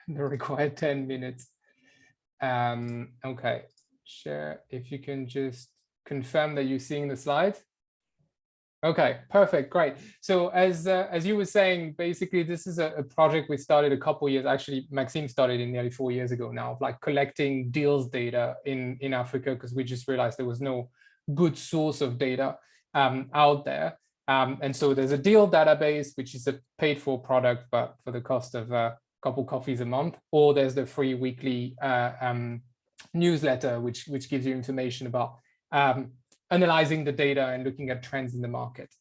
the required 10 minutes. Okay, share, if you can just confirm that you're seeing the slide. Okay, perfect, great. So as you were saying, basically this is a project we started a couple of years, actually Maxime started in nearly 4 years ago now, of like collecting deals data in Africa, because we just realized there was no good source of data out there. And so there's a deal database, which is a paid for product, but for the cost of a couple coffees a month, or there's the free weekly newsletter, which gives you information about analyzing the data and looking at trends in the market.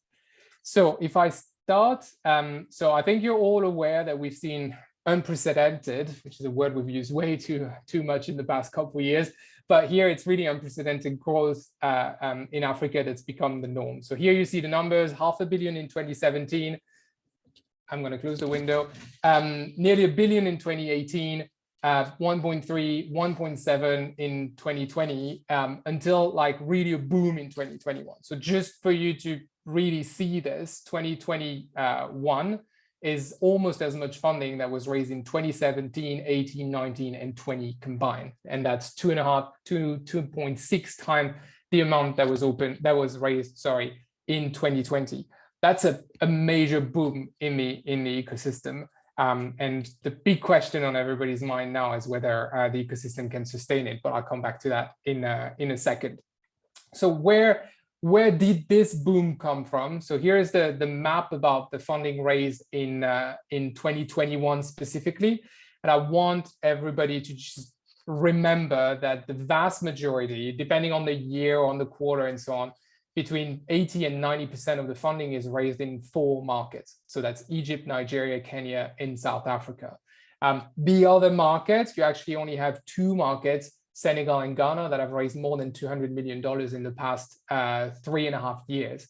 So if I start, so I think you're all aware that we've seen unprecedented, which is a word we've used way too much in the past couple of years, but here it's really unprecedented growth in Africa that's become the norm. So here you see the numbers, $500 million in 2017. I'm going to close the window. Nearly $1 billion in 2018. 1.3, 1.7 in 2020, until like really a boom in 2021. So just for you to really see this, 2021 is almost as much funding that was raised in 2017, 18, 19, and 20 combined. And that's 2.6 times the amount that was raised, in 2020. That's a major boom in the ecosystem. And the big question on everybody's mind now is whether the ecosystem can sustain it, but I'll come back to that in a second. So where did this boom come from? So here is the map about the funding raised in 2021 specifically. And I want everybody to just remember that the vast majority, depending on the year, on the quarter, and so on, between 80 and 90% of the funding is raised in 4 markets. So that's Egypt, Nigeria, Kenya, and South Africa. The other markets, you actually only have 2 markets, Senegal and Ghana, that have raised more than $200 million in the past 3.5 years.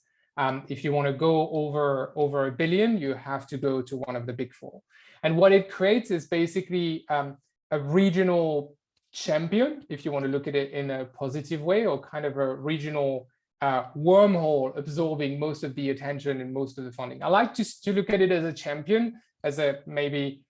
If you want to go over $1 billion, you have to go to one of the big 4. And what it creates is basically a regional champion, if you want to look at it in a positive way, or kind of a regional wormhole absorbing most of the attention and most of the funding. I like to look at it as a champion, as a maybe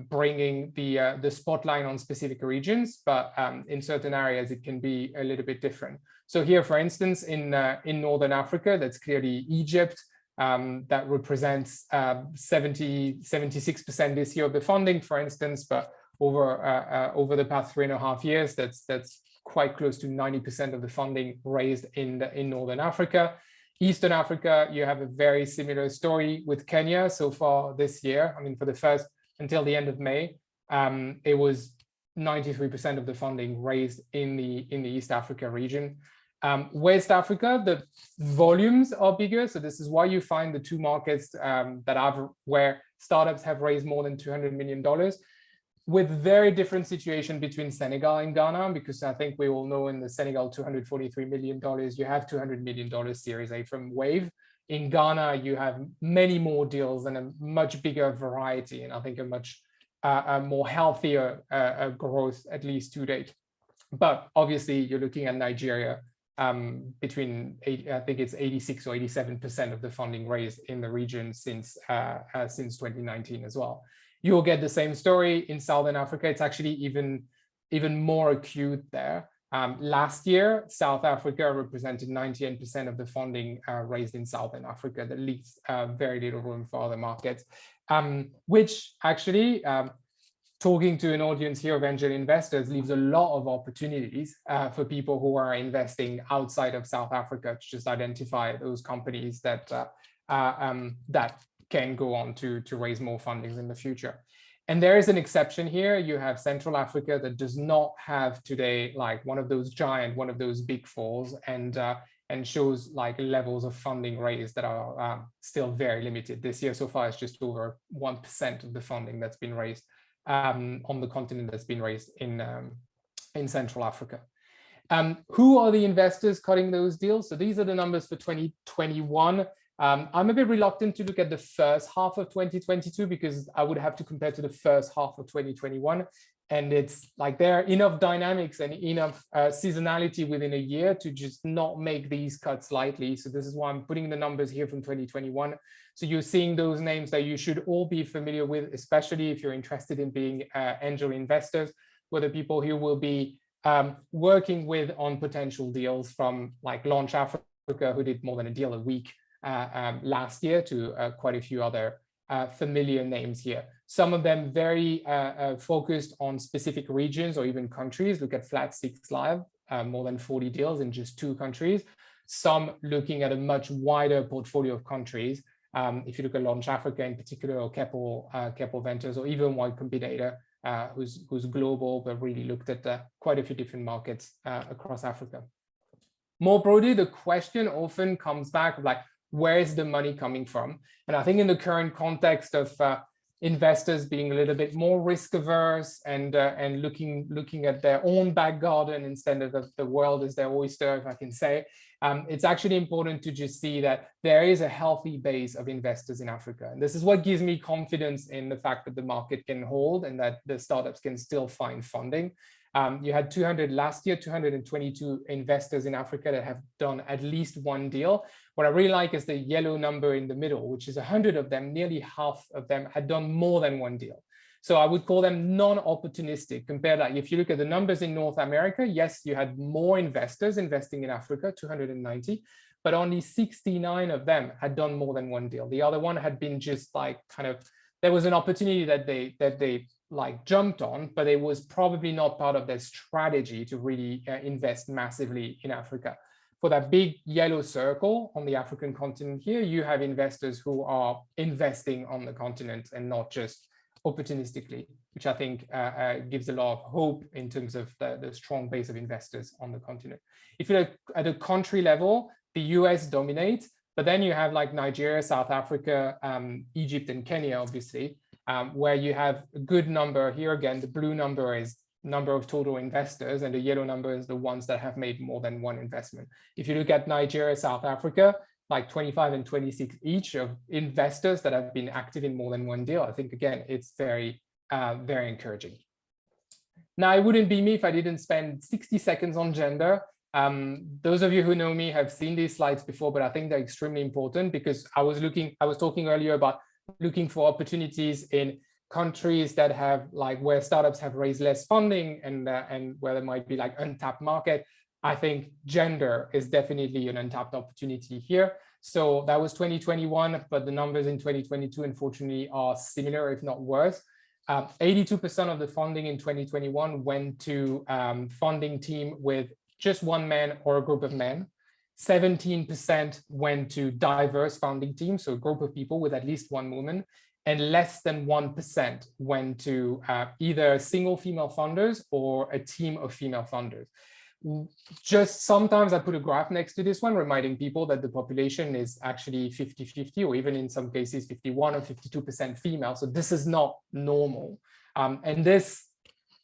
bringing the spotlight on specific regions, but in certain areas it can be a little bit different. So here, for instance, in Northern Africa, that's clearly Egypt. That represents 76% this year of the funding, for instance, but over the past 3.5 years, that's quite close to 90% of the funding raised in Northern Africa. Eastern Africa, you have a very similar story with Kenya so far this year. I mean, for the first until the end of May, it was 93% of the funding raised in the East Africa region. West Africa, the volumes are bigger, so this is why you find the 2 markets where startups have raised more than $200 million. With very different situation between Senegal and Ghana, because I think we all know in the Senegal $243 million, you have $200 million Series A from Wave. In Ghana, you have many more deals and a much bigger variety, and I think a much more healthier growth, at least to date. But obviously, you're looking at Nigeria, between I think it's 86 or 87% of the funding raised in the region since 2019 as well. You'll get the same story in Southern Africa. It's actually even more acute there. Last year, South Africa represented 98% of the funding raised in Southern Africa. That leaves very little room for other markets, which actually, talking to an audience here of angel investors, leaves a lot of opportunities for people who are investing outside of South Africa to just identify those companies that can go on to raise more fundings in the future. And there is an exception here. You have Central Africa that does not have today like one of those big 4s, and shows like levels of funding raised that are still very limited. This year so far, it's just over 1% of the funding that's been raised on the continent that's been raised in Central Africa. Who are the investors cutting those deals? So these are the numbers for 2021. I'm a bit reluctant to look at the first half of 2022 because I would have to compare to the first half of 2021. and it's like there are enough dynamics and enough seasonality within a year to just not make these cuts lightly. So this is why I'm putting the numbers here from 2021. So you're seeing those names that you should all be familiar with, especially if you're interested in being angel investors, where the people who will be working with on potential deals, from like Launch Africa, who did more than a deal a week last year, to quite a few other familiar names here. Some of them very focused on specific regions or even countries. Look at Flat Six Live, more than 40 deals in just 2 countries. Some looking at a much wider portfolio of countries. If you look at Launch Africa in particular, or Keppel Ventures, or even Y Combinator, who's global, but really looked at quite a few different markets across Africa. More broadly, the question often comes back of like, where is the money coming from? And I think in the current context of investors being a little bit more risk averse and looking at their own back garden instead of the world as their oyster, if I can say, it's actually important to just see that there is a healthy base of investors in Africa. And this is what gives me confidence in the fact that the market can hold and that the startups can still find funding. You had 200 last year, 222 investors in Africa that have done at least one deal. What I really like is the yellow number in the middle, which is 100 of them. Nearly half of them had done more than one deal. So I would call them non-opportunistic. Compared, like if you look at the numbers in North America, yes, you had more investors investing in Africa, 290, but only 69 of them had done more than one deal. The other one had been just like kind of, there was an opportunity that they like jumped on, but it was probably not part of their strategy to really invest massively in Africa. For that big yellow circle on the African continent here, you have investors who are investing on the continent and not just opportunistically, which I think gives a lot of hope in terms of the strong base of investors on the continent. If you look at a country level, the US dominates, but then you have like Nigeria, South Africa, Egypt, and Kenya, obviously, where you have a good number. Here again, the blue number is number of total investors, and the yellow number is the ones that have made more than one investment. If you look at Nigeria, South Africa, like 25 and 26 each of investors that have been active in more than one deal, I think, again, it's very, very encouraging. Now, it wouldn't be me if I didn't spend 60 seconds on gender. Those of you who know me have seen these slides before, but I think they're extremely important because I was talking earlier about looking for opportunities in countries that have like where startups have raised less funding and where there might be like untapped market. I think gender is definitely an untapped opportunity here. So that was 2021, but the numbers in 2022, unfortunately, are similar, if not worse. 82% of the funding in 2021 went to funding team with just one man or a group of men. 17% went to diverse founding teams, so a group of people with at least one woman, and less than 1% went to either single female founders or a team of female founders. Just sometimes I put a graph next to this one, reminding people that the population is actually 50-50, or even in some cases 51 or 52% female. So this is not normal. And this,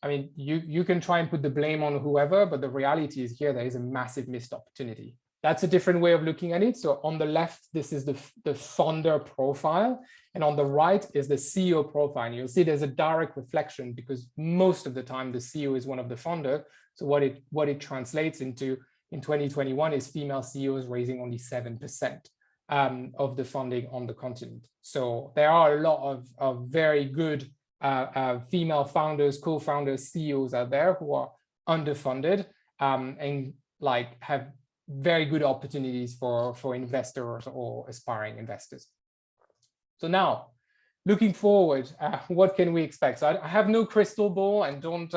I mean, you can try and put the blame on whoever, but the reality is here, there is a massive missed opportunity. That's a different way of looking at it. So on the left, this is the founder profile. And on the right is the CEO profile. And you'll see there's a direct reflection because most of the time the CEO is one of the founders. So what it translates into in 2021 is female CEOs raising only 7% of the funding on the continent. So there are a lot of very good female founders, co-founders, CEOs out there who are underfunded and like have very good opportunities for investors or aspiring investors. So now, looking forward, what can we expect? So I have no crystal ball, and don't,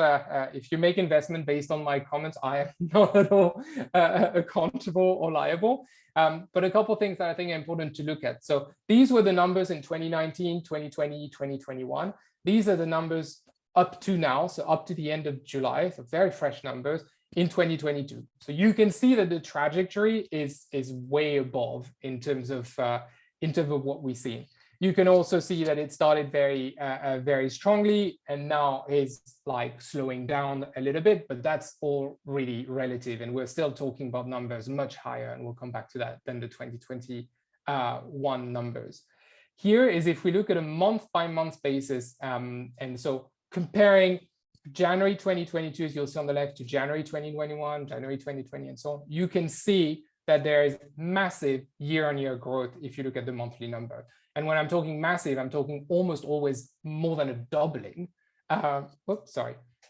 if you make investment based on my comments, I am not at all accountable or liable. But a couple of things that I think are important to look at. So these were the numbers in 2019, 2020, 2021. These are the numbers up to now, so up to the end of July, so very fresh numbers in 2022. So you can see that the trajectory is way above in terms of what we see. You can also see that it started very, very strongly and now is like slowing down a little bit, but that's all really relative. And we're still talking about numbers much higher, and we'll come back to that, than the 2021 numbers. Here is if we look at a month by month basis, and so comparing January 2022, as you'll see on the left, to January 2021, January 2020, and so on, you can see that there is massive year-on-year growth if you look at the monthly number. And when I'm talking massive, I'm talking almost always more than a doubling.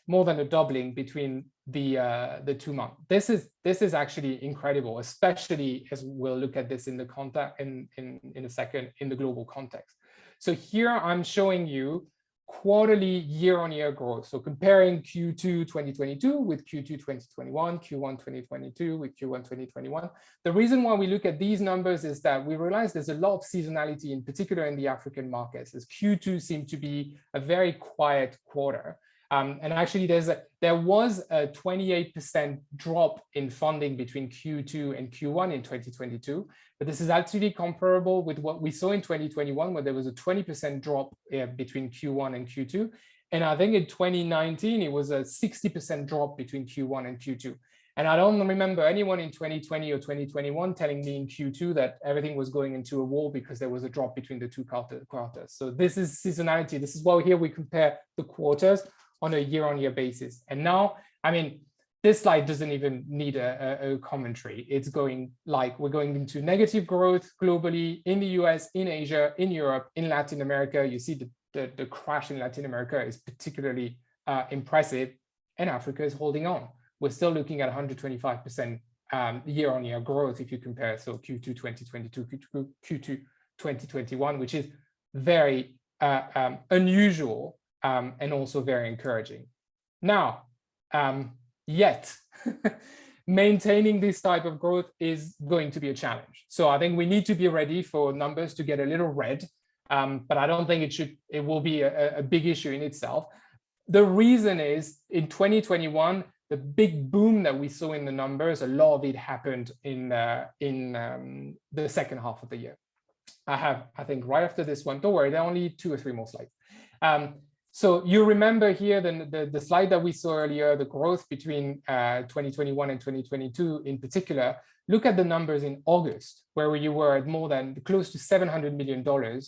More than a doubling between the 2 months. This is actually incredible, especially as we'll look at this in the context in a second in the global context. So here I'm showing you quarterly year-on-year growth. So comparing Q2 2022 with Q2 2021, Q1 2022 with Q1 2021. The reason why we look at these numbers is that we realize there's a lot of seasonality, in particular in the African markets, as Q2 seemed to be a very quiet quarter. And actually, there was a 28% drop in funding between Q2 and Q1 in 2022. But this is actually comparable with what we saw in 2021, where there was a 20% drop between Q1 and Q2. And I think in 2019, it was a 60% drop between Q1 and Q2. And I don't remember anyone in 2020 or 2021 telling me in Q2 that everything was going into a wall because there was a drop between the two quarters. So this is seasonality. This is why here we compare the quarters on a year-on-year basis. And now, I mean, this slide doesn't even need a commentary. It's going like we're going into negative growth globally in the US, in Asia, in Europe, in Latin America. You see the crash in Latin America is particularly impressive, and Africa is holding on. We're still looking at 125% year-on-year growth if you compare so Q2 2022 to Q2 2021, which is very unusual. And also very encouraging. Now, yet maintaining this type of growth is going to be a challenge. So I think we need to be ready for numbers to get a little red, but I don't think it will be a big issue in itself. The reason is in 2021, the big boom that we saw in the numbers, a lot of it happened in the second half of the year. I think right after this one, don't worry, there are only 2 or 3 more slides. So you remember here the slide that we saw earlier, the growth between 2021 and 2022 in particular. Look at the numbers in August, where you were at more than close to $700 million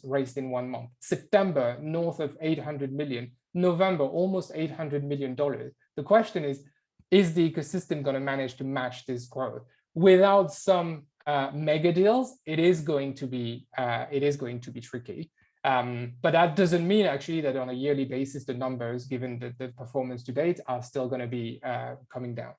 raised in 1 month. September, north of 800 million. November, almost $800 million. The question is the ecosystem going to manage to match this growth? Without some mega deals, it is going to be tricky. But that doesn't mean actually that on a yearly basis, the numbers, given the performance to date, are still going to be coming down.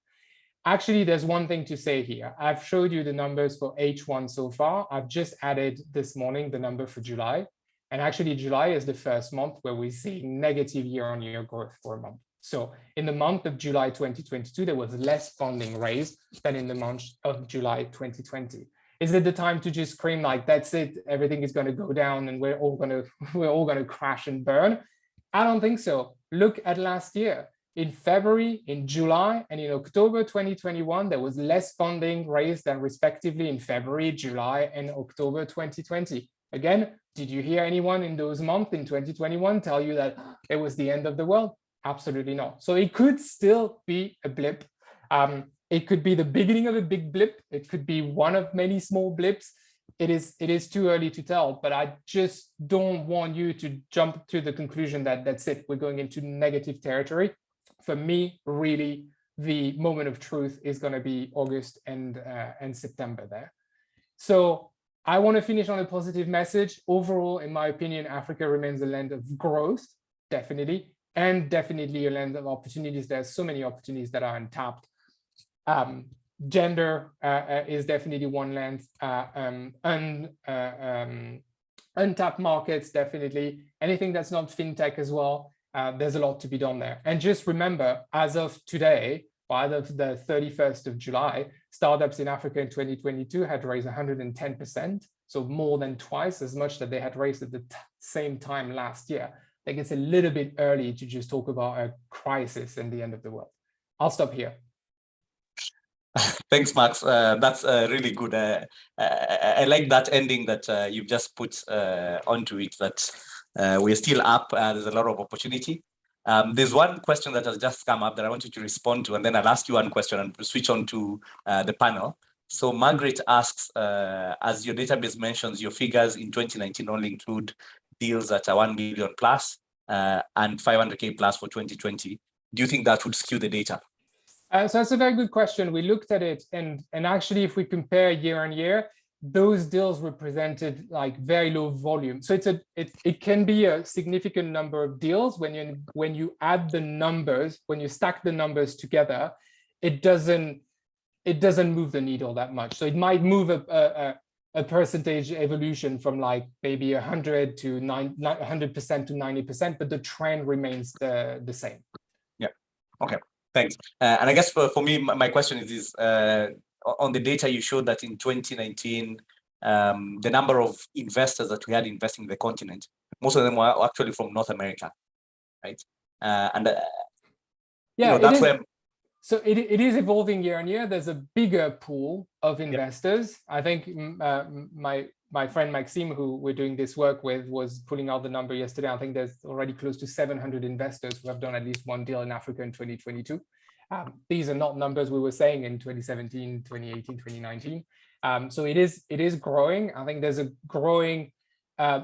Actually, there's one thing to say here. I've showed you the numbers for H1 so far. I've just added this morning the number for July. And actually, July is the first month where we see negative year-on-year growth for a month. So in the month of July 2022, there was less funding raised than in the month of July 2020. Is it the time to just scream like, that's it, everything is going to go down and we're all going to crash and burn? I don't think so. Look at last year. In February, in July, and in October 2021, there was less funding raised than respectively in February, July, and October 2020. Again, did you hear anyone in those months in 2021 tell you that it was the end of the world? Absolutely not. So it could still be a blip. It could be the beginning of a big blip. It could be one of many small blips. It is too early to tell, but I just don't want you to jump to the conclusion that that's it, we're going into negative territory. For me, really, the moment of truth is going to be August and September there. So I want to finish on a positive message. Overall, in my opinion, Africa remains a land of growth, definitely, and definitely a land of opportunities. There's so many opportunities that are untapped. Gender is definitely one land, untapped markets, definitely. Anything that's not fintech as well, there's a lot to be done there. And just remember, as of today, by the 31st of July, startups in Africa in 2022 had raised 110%, so more than twice as much that they had raised at the same time last year. I think it's a little bit early to just talk about a crisis and the end of the world. I'll stop here. Thanks, Max. That's really good. I like that ending that you've just put onto it, that we're still up. There's a lot of opportunity. There's one question that has just come up that I want you to respond to, and then I'll ask you one question and switch on to the panel. So Margaret asks, as your database mentions, your figures in 2019 only include deals that are 1 million plus and 500K plus for 2020. do you think that would skew the data? So that's a very good question. We looked at it, and actually, if we compare year on year, those deals represented like very low volume. So it can be a significant number of deals when you add the numbers, when you stack the numbers together, it doesn't move the needle that much. So it might move a percentage evolution from like maybe 100% to 90%, but the trend remains the same. Yeah. Okay. Thanks. And I guess for me, my question is on the data you showed that in 2019, the number of investors that we had investing in the continent, most of them were actually from North America, right? Yeah, that's where. So it is evolving year on year. There's a bigger pool of investors. I think my friend Maxime, who we're doing this work with, was pulling out the number yesterday. I think there's already close to 700 investors who have done at least one deal in Africa in 2022. These are not numbers we were saying in 2017, 2018, 2019. So it is growing. I think there's a growing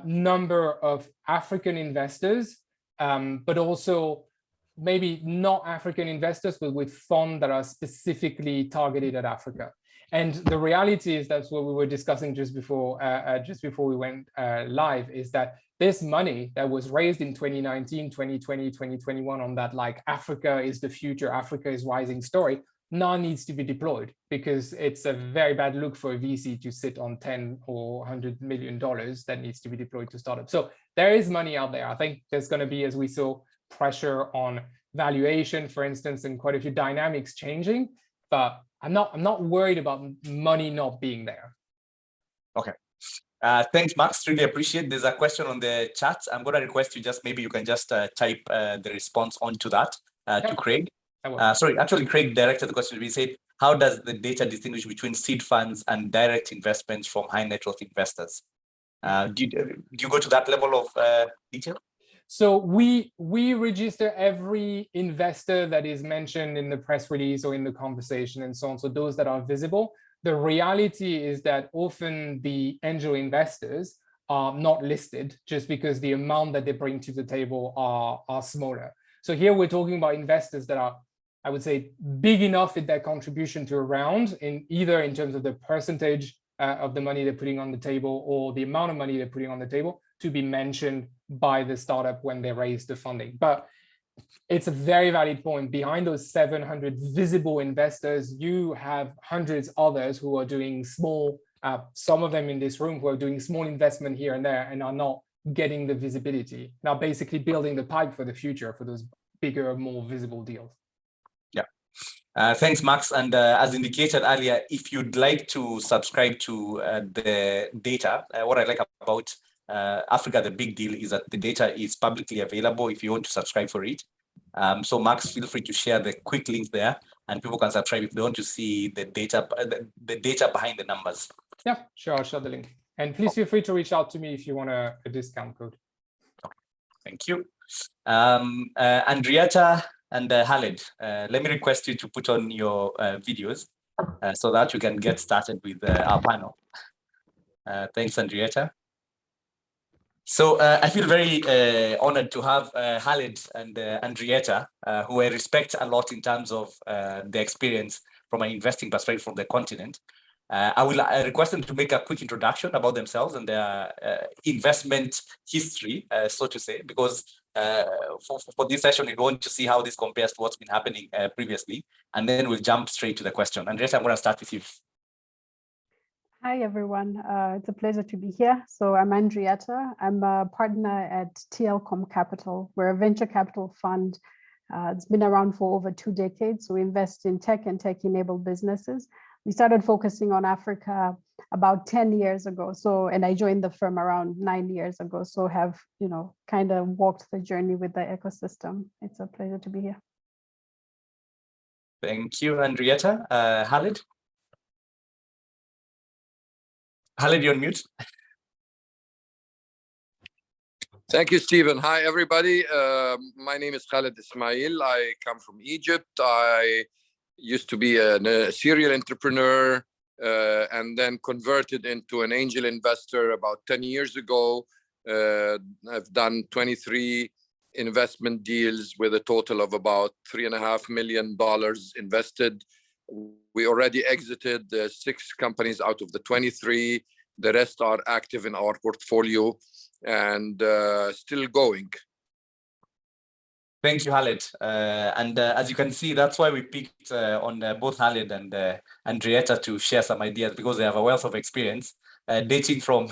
number of African investors, but also maybe not African investors, but with funds that are specifically targeted at Africa. And the reality is, that's what we were discussing just before we went live, is that this money that was raised in 2019, 2020, 2021 on that like Africa is the future, Africa is rising story, now needs to be deployed, because it's a very bad look for a VC to sit on 10 or $100 million that needs to be deployed to startups. So there is money out there. I think there's going to be, as we saw, pressure on valuation, for instance, and quite a few dynamics changing, but I'm not worried about money not being there. Okay. Thanks, Max. Really appreciate. There's a question on the chat. I'm going to request you maybe you can just type the response onto that to Craig. Sorry, actually, Craig directed the question. We said, how does the data distinguish between seed funds and direct investments from high net worth investors? Do you go to that level of detail? So we register every investor that is mentioned in the press release or in the conversation and so on. So those that are visible. The reality is that often the angel investors are not listed just because the amount that they bring to the table are smaller. So here we're talking about investors that are, I would say, big enough in their contribution to a round, in either in terms of the percentage of the money they're putting on the table or the amount of money they're putting on the table, to be mentioned by the startup when they raise the funding. But it's a very valid point. Behind those 700 visible investors, you have hundreds others who are doing small, some of them in this room who are doing small investment here and there and are not getting the visibility. Now, basically building the pipe for the future for those bigger, more visible deals. Yeah. Thanks, Max. And as indicated earlier, if you'd like to subscribe to the data, what I like about Africa, the big deal is that the data is publicly available if you want to subscribe for it. So Max, feel free to share the quick link there, and people can subscribe if they want to see the data behind the numbers. Yeah, sure. I'll share the link. And please feel free to reach out to me if you want a discount code. Thank you. Andrietta and Khaled, let me request you to put on your videos so that you can get started with our panel. Thanks, Andrietta. So I feel very honored to have Khaled and Andrietta, who I respect a lot in terms of the experience from an investing perspective from the continent. I will request them to make a quick introduction about themselves and their investment history, so to say, because for this session, we want to see how this compares to what's been happening previously, and then we'll jump straight to the question. Andrietta, I'm going to start with you. Hi, everyone. It's a pleasure to be here. So I'm Andrietta. I'm a partner at TLCom Capital. We're a venture capital fund. It's been around for over 2 decades. So we invest in tech and tech-enabled businesses. We started focusing on Africa about 10 years ago. And I joined the firm around 9 years ago. So have, kind of walked the journey with the ecosystem. It's a pleasure to be here. Thank you, Andrietta. Khaled? Khaled, you're on mute. Thank you, Stephen. Hi, everybody. My name is Khaled Ismail. I come from Egypt. I used to be a serial entrepreneur and then converted into an angel investor about 10 years ago. I've done 23 investment deals with a total of about $3.5 million invested. We already exited 6 companies out of the 23. The rest are active in our portfolio and still going. Thank you, Khaled. As you can see, that's why we picked on both Khaled and Andrietta to share some ideas, because they have a wealth of experience dating from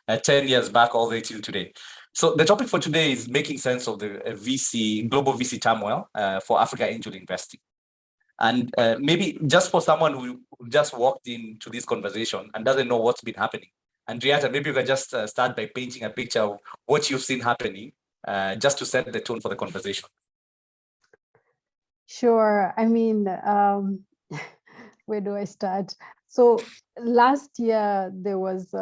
10 years back all the way till today. So the topic for today is making sense of the global VC turmoil for Africa angel investing. And maybe just for someone who just walked into this conversation and doesn't know what's been happening, Andrietta, maybe you can just start by painting a picture of what you've seen happening, just to set the tone for the conversation. Sure. I mean, where do I start? So last year there was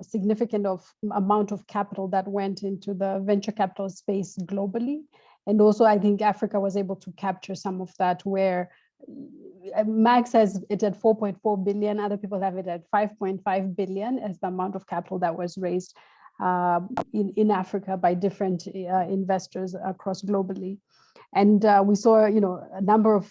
significant amount of capital that went into the venture capital space globally, and also I think Africa was able to capture some of that, where Max has it at 4.4 billion, other people have it at 5.5 billion as the amount of capital that was raised in Africa by different investors across globally. And we saw, a number of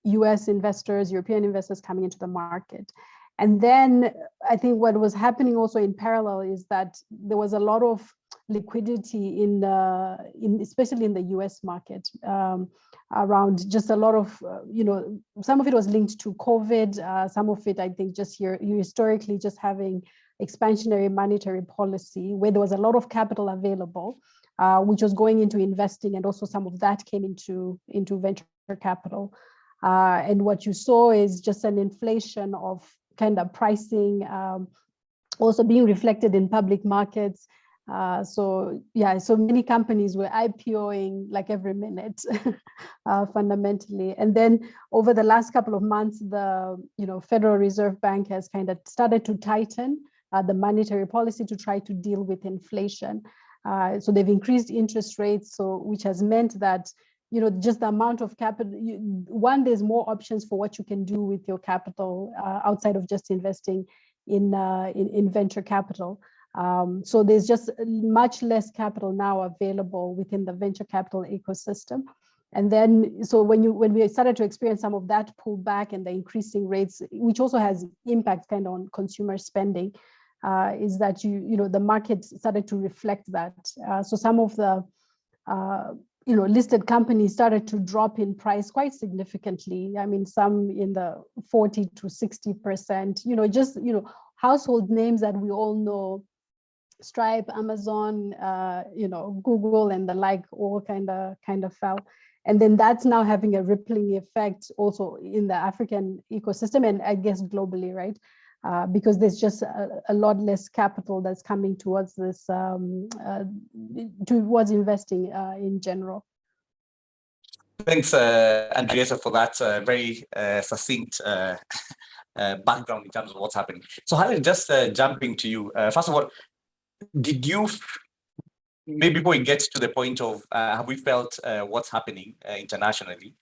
US investors, European investors coming into the market. And then I think what was happening also in parallel is that there was a lot of liquidity especially in the US market, around just a lot of, some of it was linked to COVID, some of it, I think, just historically just having expansionary monetary policy, where there was a lot of capital available, which was going into investing, and also some of that came into venture capital. And what you saw is just an inflation of kind of pricing, also being reflected in public markets. So many companies were IPOing like every minute, fundamentally. And then over the last couple of months, the Federal Reserve Bank has kind of started to tighten the monetary policy to try to deal with inflation. So they've increased interest rates, which has meant that just the amount of capital, there's more options for what you can do with your capital outside of just investing in venture capital. So there's just much less capital now available within the venture capital ecosystem. And then, so when we started to experience some of that pullback and the increasing rates, which also has impact kind of on consumer spending, is that the market started to reflect that. So some of the listed companies started to drop in price quite significantly. I mean, some in the 40 to 60%. Household names that we all know, Stripe, Amazon, Google, and the like, all kind of fell. And then that's now having a rippling effect also in the African ecosystem, and I guess globally, right? Because there's just a lot less capital that's coming towards this, towards investing in general. Thanks, Andrietta, for that very succinct background in terms of what's happening. So Khaled, just jumping to you, first of all, did you, maybe before we get to the point of have we felt what's happening internationally,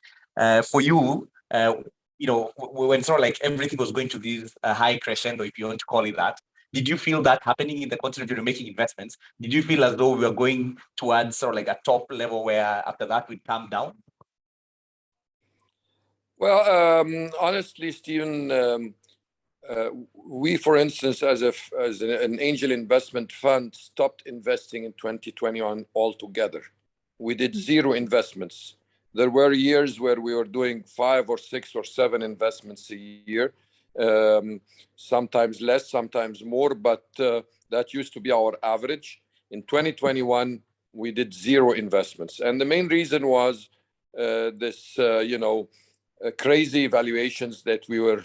for you, when sort of like everything was going to this high crescendo, if you want to call it that, did you feel that happening in the continent you're making investments? Did you feel as though we were going towards sort of like a top level where after that we'd come down? Well, honestly, Stephen, we, for instance, as an angel investment fund, stopped investing in 2021 altogether. We did 0 investments. There were years where we were doing 5 or 6 or 7 investments a year, sometimes less, sometimes more, but that used to be our average. In 2021, we did 0 investments. And the main reason was this, crazy valuations that we were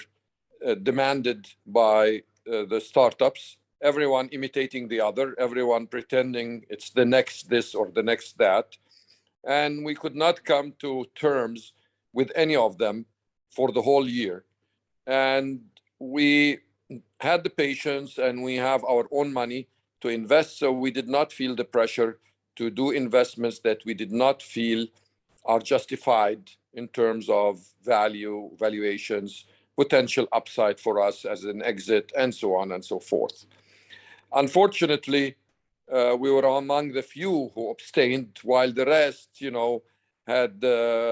demanded by the startups, everyone imitating the other, everyone pretending it's the next this or the next that. And we could not come to terms with any of them for the whole year. And we had the patience, and we have our own money to invest, so we did not feel the pressure to do investments that we did not feel are justified in terms of valuations, potential upside for us as an exit, and so on and so forth. Unfortunately, we were among the few who abstained, while the rest, had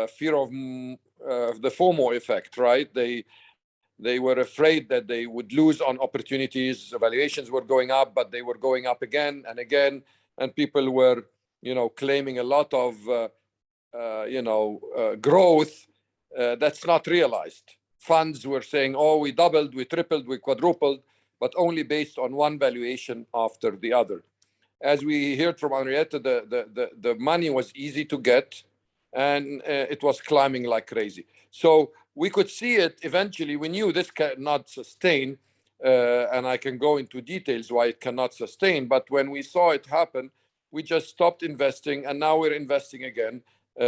fear of the FOMO effect, right? They were afraid that they would lose on opportunities. Valuations were going up, but they were going up again and again, and people were, claiming a lot of, growth that's not realized. Funds were saying, "Oh, we doubled, we tripled, we quadrupled," but only based on one valuation after the other. As we heard from Henrietta, the money was easy to get, and it was climbing like crazy. So we could see it eventually. We knew this cannot sustain, and I can go into details why it cannot sustain. But when we saw it happen, we just stopped investing, and now we're investing again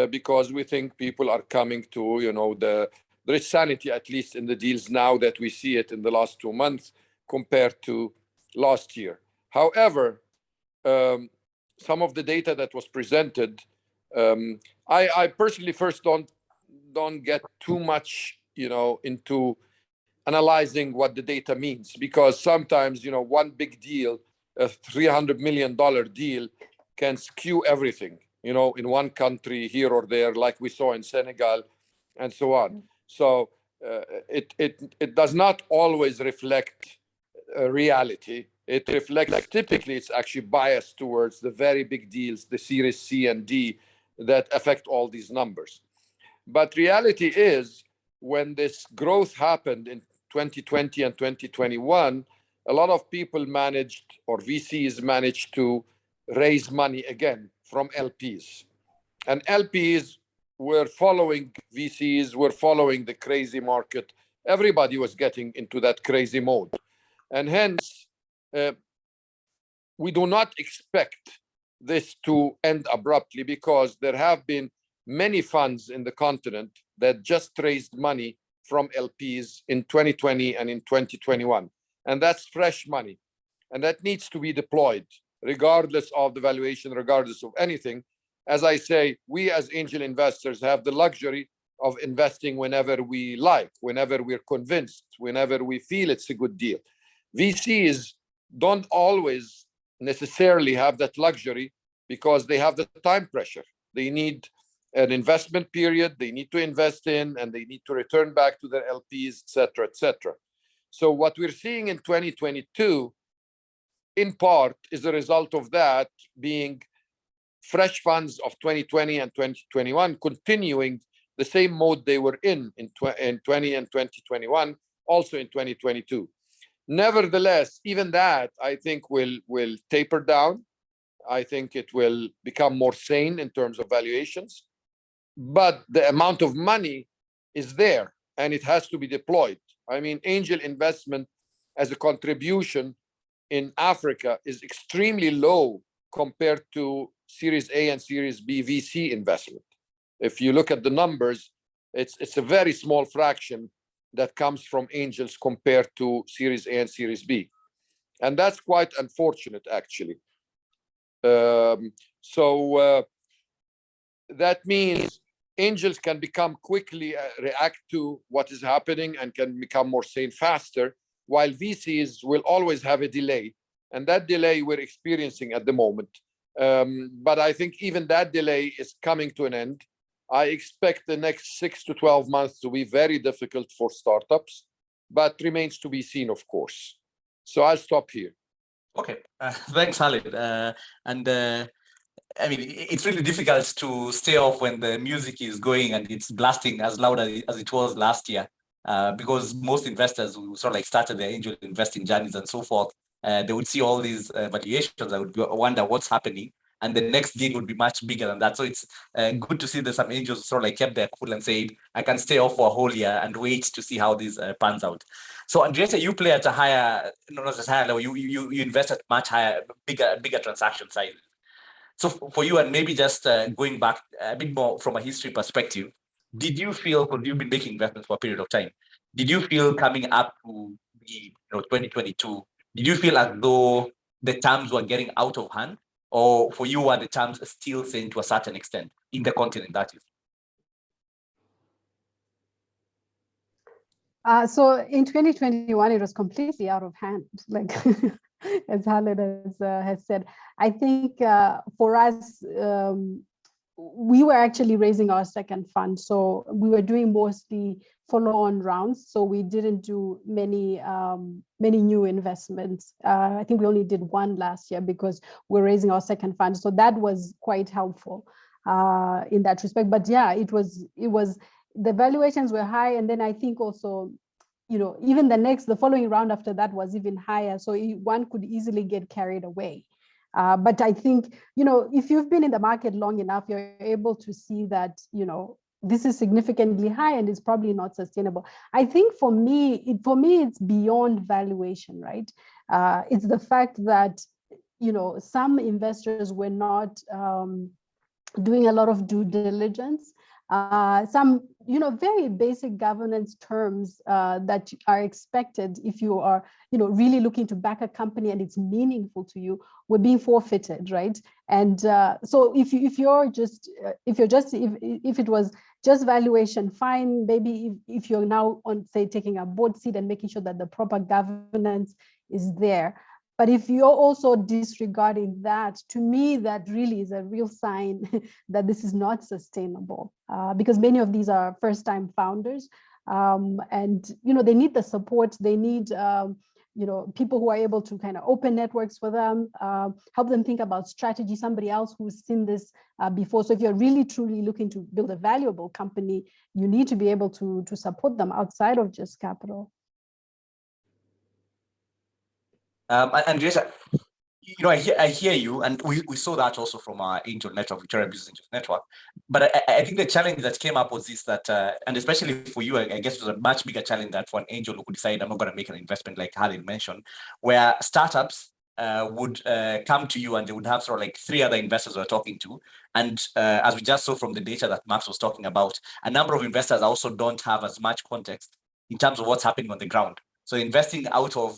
because we think people are coming to, there is sanity, at least in the deals now that we see it in the last 2 months compared to last year. However, some of the data that was presented, I personally first don't get too much, into analyzing what the data means, because sometimes, one big deal, a $300 million deal, can skew everything, in one country here or there, like we saw in Senegal, and so on. So it does not always reflect reality. It reflects, typically, it's actually biased towards the very big deals, the Series C and D, that affect all these numbers. But reality is, when this growth happened in 2020 and 2021, a lot of people managed, or VCs managed, to raise money again from LPs. And LPs were following VCs, were following the crazy market. Everybody was getting into that crazy mode. And hence, we do not expect this to end abruptly, because there have been many funds in the continent that just raised money from LPs in 2020 and in 2021. And that's fresh money. And that needs to be deployed, regardless of the valuation, regardless of anything. As I say, we as angel investors have the luxury of investing whenever we like, whenever we're convinced, whenever we feel it's a good deal. VCs don't always necessarily have that luxury, because they have the time pressure. They need an investment period, they need to invest in, and they need to return back to their LPs, et cetera, et cetera. So what we're seeing in 2022, in part, is a result of that being fresh funds of 2020 and 2021 continuing the same mode they were in 20 and 2021, also in 2022. Nevertheless, even that, I think, will taper down. I think it will become more sane in terms of valuations. But the amount of money is there, and it has to be deployed. I mean, angel investment as a contribution in Africa is extremely low compared to Series A and Series B VC investment. If you look at the numbers, it's a very small fraction that comes from angels compared to Series A and Series B. And that's quite unfortunate, actually. That means angels can become quickly react to what is happening and can become more sane faster, while VCs will always have a delay. And that delay we're experiencing at the moment. But I think even that delay is coming to an end. I expect the next 6 to 12 months to be very difficult for startups, but remains to be seen, of course. So I'll stop here. Okay, thanks, Khalid. I mean, it's really difficult to stay off when the music is going and it's blasting as loud as it was last year, because most investors who sort of like started their angel investing journeys and so forth, they would see all these valuations. I would wonder what's happening, and the next deal would be much bigger than that. So it's good to see that some angels sort of like kept their cool and said, I can stay off for a whole year and wait to see how this pans out. So Andrietta, you play at a higher, not just higher level, you invest at much higher, bigger transaction size. So for you, and maybe just going back a bit more from a history perspective, did you feel, because you've been making investments for a period of time, did you feel coming up to the 2022, did you feel as though the terms were getting out of hand, or for you were the terms still sane to a certain extent in the continent, that is? So in 2021, it was completely out of hand. Like as Khaled has said. I think for us, we were actually raising our second fund. So we were doing mostly follow-on rounds. So we didn't do many new investments. I think we only did one last year because we're raising our second fund. So that was quite helpful in that respect. But yeah, it was the valuations were high. And then I think also, you know, even the following round after that was even higher. So one could easily get carried away. But I think, you know, if you've been in the market long enough, you're able to see that, you know, this is significantly high and it's probably not sustainable. I think for me, it's beyond valuation, right? It's the fact that, you know, some investors were not doing a lot of due diligence. Some, you know, very basic governance terms that are expected if you are, you know, really looking to back a company and it's meaningful to you, were being forfeited, right? And so if it was just valuation, fine. Maybe if you're now on, say, taking a board seat and making sure that the proper governance is there. But if you're also disregarding that, to me, that really is a real sign that this is not sustainable, because many of these are first-time founders, and you know, they need the support. They need you know, people who are able to kind of open networks for them, help them think about strategy. Somebody else who's seen this before. So if you're really truly looking to build a valuable company, you need to be able to support them outside of just capital. And yes, you know, I hear you, and we saw that also from our angel network, Victoria Business Angels Network. But I think the challenge that came up was this, that, and especially for you, I guess it was a much bigger challenge that for an angel who could decide, I'm not going to make an investment like Khaled mentioned, where startups would come to you and they would have sort of like 3 other investors we're talking to. And as we just saw from the data that Max was talking about, a number of investors also don't have as much context in terms of what's happening on the ground. So investing out of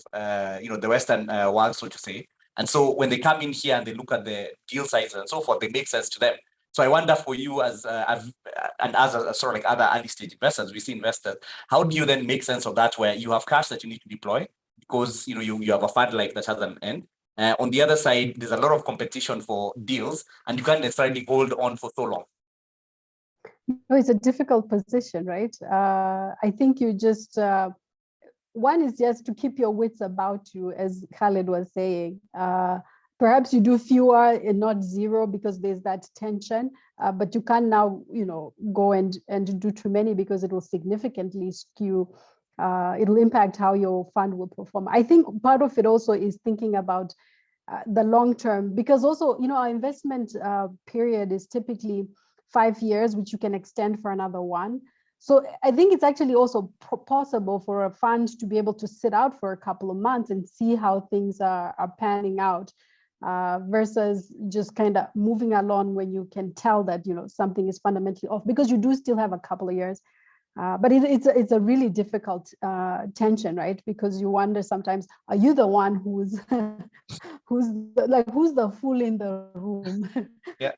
you know, the Western world, so to say. And so when they come in here and they look at the deal size and so forth, they make sense to them. So I wonder for you as and as a sort of like other early stage investors, VC investors, how do you then make sense of that, where you have cash that you need to deploy because you know you have a fund like that has an end. On the other side, there's a lot of competition for deals, and you can't necessarily hold on for so long. No, it's a difficult position, right? I think you just. One is just to keep your wits about you, as Khaled was saying. Perhaps you do fewer and not zero because there's that tension, but you can't now, you know, go and do too many because it will significantly skew. It will impact how your fund will perform. I think part of it also is thinking about the long term, because also, you know, our investment period is typically 5 years, which you can extend for another 1. So I think it's actually also possible for a fund to be able to sit out for a couple of months and see how things are panning out, versus just kind of moving along when you can tell that, you know, something is fundamentally off, because you do still have a couple of years. But it's a really difficult tension, right? Because you wonder sometimes, are you the one who's who's the fool in the room? Yeah.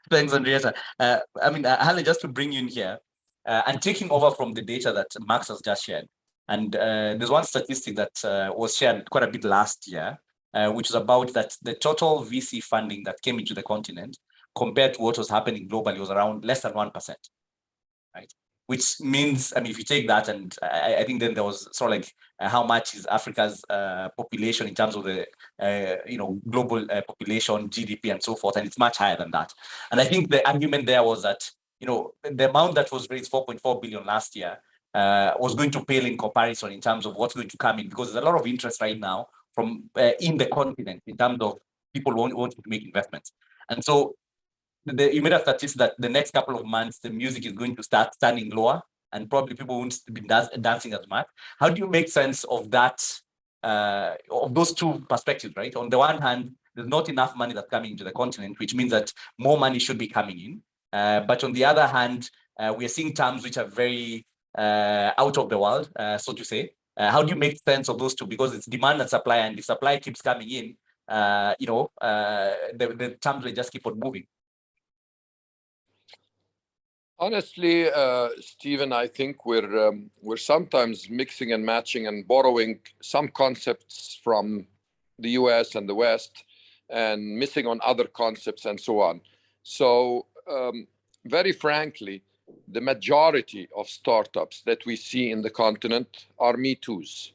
Thanks, Andrietta. I mean, Halle, just to bring you in here, and taking over from the data that Max has just shared. And there's one statistic that was shared quite a bit last year, which is about that the total VC funding that came into the continent compared to what was happening globally was around less than 1%, right? Which means, I mean, if you take that, and I think then there was sort of like how much is Africa's population in terms of the you know, global population, GDP, and so forth, and it's much higher than that. And I think the argument there was that, you know, the amount that was raised, 4.4 billion last year, was going to pale in comparison in terms of what's going to come in, because there's a lot of interest right now from in the continent in terms of people wanting to make investments. And so you made a statistic that the next couple of months, the music is going to start standing lower and probably people won't be dancing as much. How do you make sense of that, of those two perspectives, right? On the one hand, there's not enough money that's coming into the continent, which means that more money should be coming in. But on the other hand, we are seeing terms which are very out of the world, so to say. How do you make sense of those two? Because it's demand and supply, and if supply keeps coming in, you know, the terms will just keep on moving. Honestly, Stephen, I think we're sometimes mixing and matching and borrowing some concepts from the US and the West and missing on other concepts and so on. So, very frankly, the majority of startups that we see in the continent are Me Too's,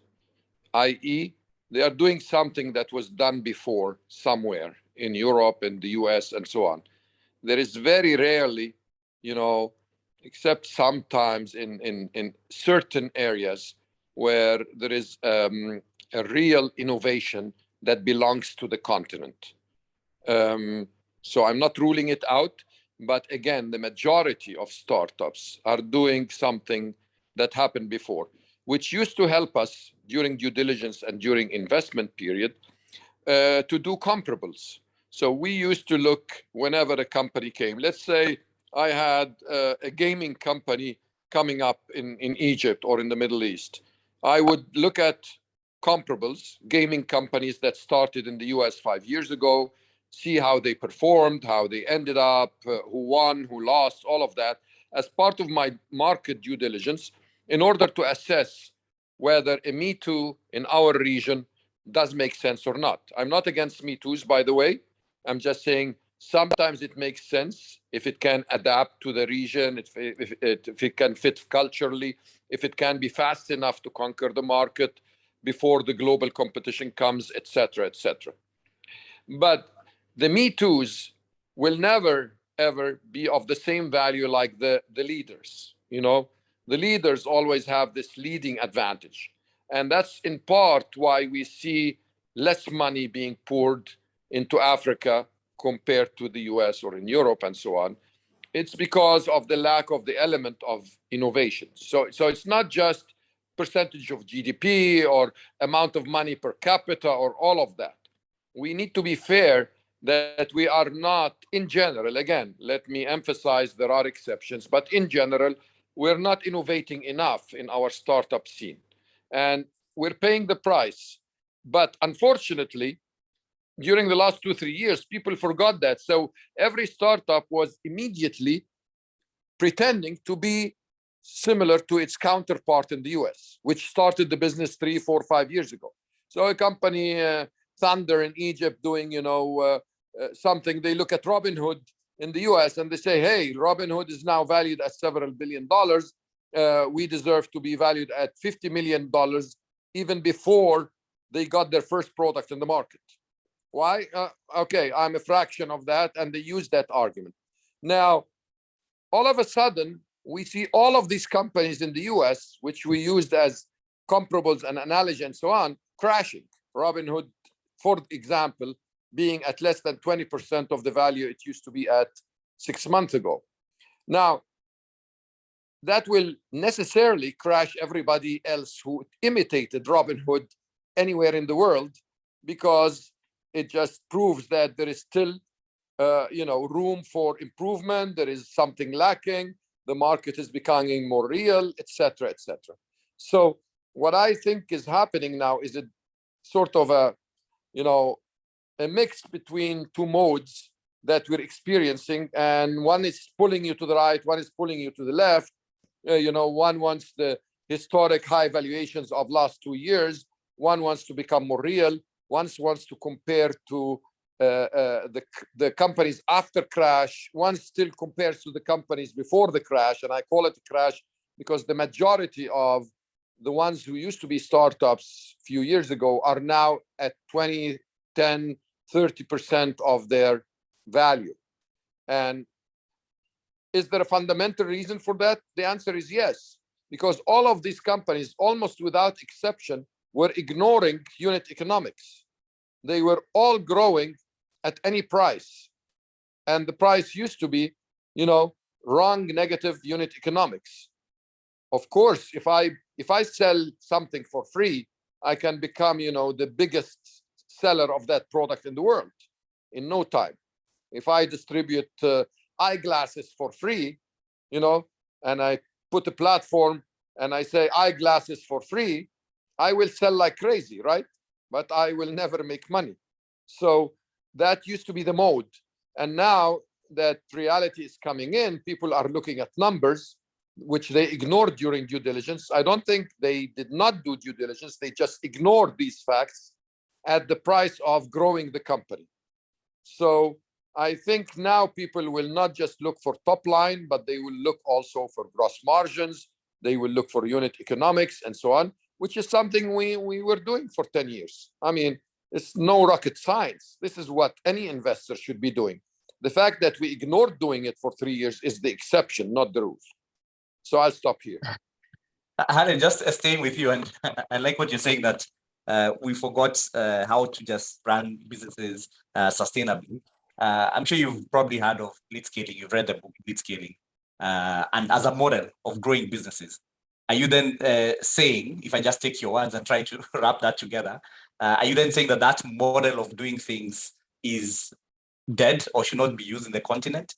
i.e., they are doing something that was done before somewhere in Europe, in the US, and so on. There is very rarely, you know, except sometimes in certain areas where there is a real innovation that belongs to the continent. So I'm not ruling it out, but again, the majority of startups are doing something that happened before, which used to help us during due diligence and during investment period to do comparables. So we used to look whenever a company came. Let's say I had a gaming company coming up in Egypt or in the Middle East. I would look at comparables, gaming companies that started in the US 5 years ago, see how they performed, how they ended up, who won, who lost, all of that, as part of my market due diligence in order to assess whether a Me Too in our region does make sense or not. I'm not against Me Too's, by the way. I'm just saying sometimes it makes sense if it can adapt to the region, if it can fit culturally, if it can be fast enough to conquer the market before the global competition comes, etc., etc. But the Me Too's will never, ever be of the same value like the leaders. You know, the leaders always have this leading advantage. And that's in part why we see less money being poured into Africa compared to the US or in Europe and so on. It's because of the lack of the element of innovation. So it's not just percentage of GDP or amount of money per capita or all of that. We need to be fair that we are not, in general, again, let me emphasize there are exceptions, but in general, we're not innovating enough in our startup scene. And we're paying the price. But unfortunately, during the last 2-3 years, people forgot that. So every startup was immediately pretending to be similar to its counterpart in the US, which started the business 3, 4, 5 years ago. So a company, Thunder in Egypt, doing something, they look at Robinhood in the US and they say, hey, Robinhood is now valued at several $billion. We deserve to be valued at $50 million even before they got their first product in the market. Why? Okay, I'm a fraction of that, and they use that argument. Now, all of a sudden, we see all of these companies in the US, which we used as comparables and analogy and so on, crashing. Robinhood, for example, being at less than 20% of the value it used to be at 6 months ago. Now, that will necessarily crash everybody else who imitated Robinhood anywhere in the world, because it just proves that there is still room for improvement. There is something lacking. The market is becoming more real, etc., etc. So what I think is happening now is a sort of a mix between two modes that we're experiencing, and one is pulling you to the right, one is pulling you to the left. One wants the historic high valuations of last 2 years. One wants to become more real. One wants to compare to the companies after crash. One still compares to the companies before the crash, and I call it a crash because the majority of the ones who used to be startups a few years ago are now at 20, 10, 30% of their value. And is there a fundamental reason for that? The answer is yes, because all of these companies, almost without exception, were ignoring unit economics. They were all growing at any price. And the price used to be, wrong negative unit economics. Of course, if I sell something for free, I can become, the biggest seller of that product in the world in no time. If I distribute eyeglasses for free, and I put a platform and I say eyeglasses for free, I will sell like crazy, right? But I will never make money. So that used to be the mode. And now that reality is coming in, people are looking at numbers, which they ignored during due diligence. I don't think they did not do due diligence. They just ignored these facts at the price of growing the company. So I think now people will not just look for top line, but they will look also for gross margins. They will look for unit economics and so on, which is something we were doing for 10 years. I mean, it's no rocket science. This is what any investor should be doing. The fact that we ignored doing it for 3 years is the exception, not the rule. So I'll stop here. Khaled, just staying with you, and I like what you're saying that we forgot how to just run businesses sustainably. I'm sure you've probably heard of blitzscaling. You've read the book Blitzscaling, and as a model of growing businesses. Are you then saying, if I just take your words and try to wrap that together, are you then saying that that model of doing things is dead or should not be used in the continent?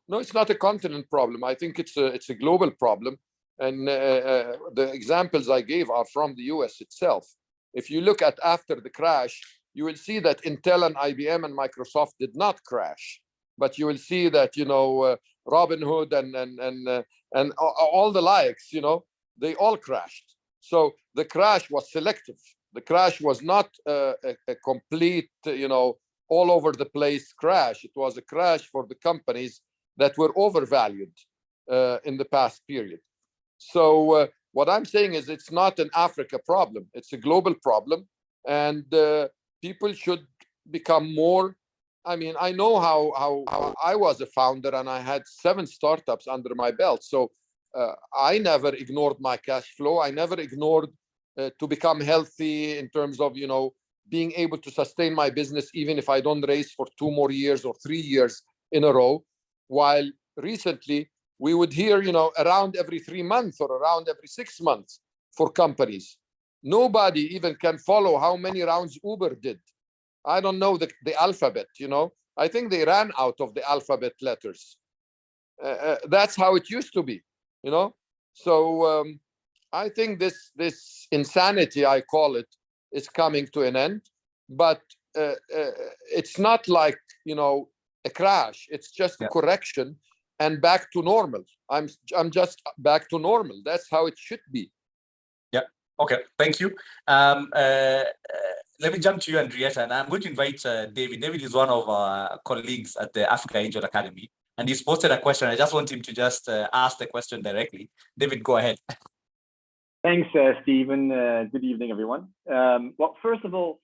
No, it's not a continent problem. I think it's a global problem. And the examples I gave are from the US itself. If you look at after the crash, you will see that Intel and IBM and Microsoft did not crash. But you will see that, you know, Robinhood and all the likes, you know, they all crashed. So the crash was selective. The crash was not a complete, you know, all over the place crash. It was a crash for the companies that were overvalued in the past period. So what I'm saying is it's not an Africa problem. It's a global problem. And people should become more. I mean, I know how I was a founder and I had 7 startups under my belt. So I never ignored my cash flow. I never ignored to become healthy in terms of, you know, being able to sustain my business, even if I don't raise for 2 more years or 3 years in a row. While recently we would hear, you know, around every 3 months or around every 6 months for companies. Nobody even can follow how many rounds Uber did. I don't know the alphabet, you know. I think they ran out of the alphabet letters. That's how it used to be, you know. So I think this insanity, I call it, is coming to an end. But it's not like, you know, a crash. It's just a correction and back to normal. I'm just back to normal. That's how it should be. Yeah. Okay. Thank you. Let me jump to you, Henrietta, and I'm going to invite David. David is one of our colleagues at the Africa Angel Academy, and he's posted a question. I just want him to just ask the question directly. David, go ahead. Thanks, Stephen. Good evening, everyone. Well, first of all,